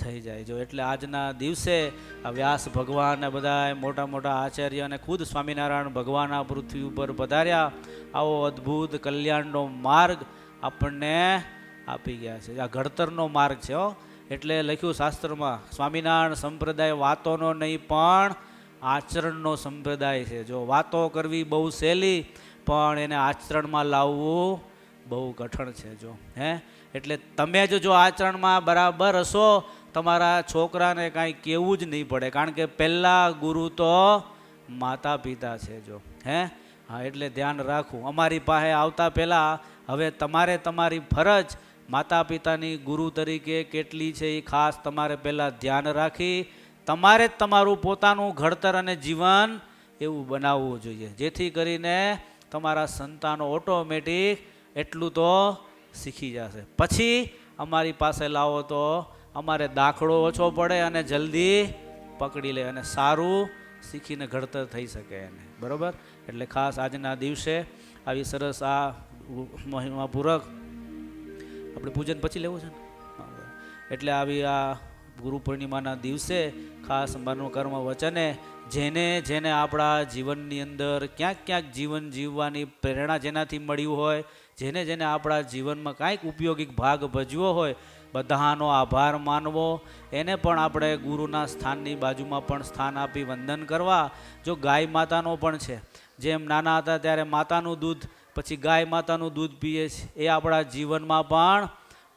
થઈ જાય. જો એટલે આજના દિવસે આ વ્યાસ ભગવાન બધા મોટા મોટા આચાર્ય અને ખુદ સ્વામિનારાયણ ભગવાન આ પૃથ્વી ઉપર પધાર્યા, આવો અદ્ભુત કલ્યાણનો માર્ગ આપણને આપી ગયા છે. આ ઘડતરનો માર્ગ છે હો. એટલે લખ્યું શાસ્ત્રમાં, સ્વામિનારાયણ સંપ્રદાય વાતોનો નહીં પણ આચરણનો સંપ્રદાય છે. જો વાતો કરવી બહુ સહેલી, પણ એને આચરણમાં લાવવું બહુ કઠણ છે. જો હે, એટલે તમે જો આચરણમાં બરાબર હશો, તમારા છોકરાને કાંઈ કહેવું જ નહીં પડે, કારણ કે પહેલાં ગુરુ તો માતા પિતા છે. જો હે, હા, એટલે ધ્યાન રાખવું. અમારી પાસે આવતા પહેલાં હવે તમારે તમારી ફરજ માતા પિતાની ગુરુ તરીકે કેટલી છે એ ખાસ તમારે પહેલાં ધ્યાન રાખી તમારે જ તમારું પોતાનું ઘડતર અને જીવન એવું બનાવવું જોઈએ, જેથી કરીને તમારા સંતાનો ઓટોમેટિક એટલું તો શીખી જશે. પછી અમારી પાસે લાવો તો અમારે દાખલો ઓછો પડે અને જલ્દી પકડી લે અને સારું શીખીને ઘડતર થઈ શકે એને. બરાબર? એટલે ખાસ આજના દિવસે આવી સરસ આ મહિમાપૂર્વક આપણે પૂજન પછી લેવું છે ને, એટલે આવી આ ગુરુ પૂર્ણિમાના દિવસે ખાસ મારું કર્મ વચને જેને જેને આપણા જીવનની અંદર ક્યાંક ક્યાંક જીવન જીવવાની પ્રેરણા જેનાથી મળ્યું હોય, જેને જેને આપણા જીવનમાં કાંઈક ઉપયોગી ભાગ ભજવો હોય, બધાનો આભાર માનવો. એને પણ આપણે ગુરુના સ્થાનની બાજુમાં પણ સ્થાન આપી વંદન કરવા. જો ગાય માતાનો પણ છે, જેમ નાના હતા ત્યારે માતાનું દૂધ, પછી ગાય માતાનું દૂધ પીએ છે, એ આપણા જીવનમાં પણ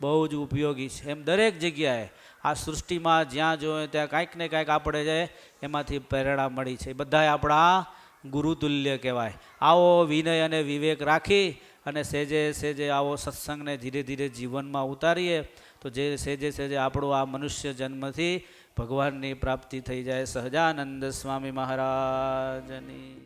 બહુ જ ઉપયોગી છે. એમ દરેક જગ્યાએ આ સૃષ્ટિમાં જ્યાં જોઈએ ત્યાં કાંઈક ને કાંઈક આપણે જે એમાંથી પ્રેરણા મળી છે, એ બધાય આપણા ગુરુતુલ્ય કહેવાય. આવો વિનય અને વિવેક રાખી અને સેજે સેજે આવો સત્સંગને ધીરે ધીરે જીવનમાં ઉતારીએ તો જે સેજે સેજે આપણું આ મનુષ્ય જન્મથી ભગવાનની પ્રાપ્તિ થઈ જાય. સહજાનંદ સ્વામી મહારાજની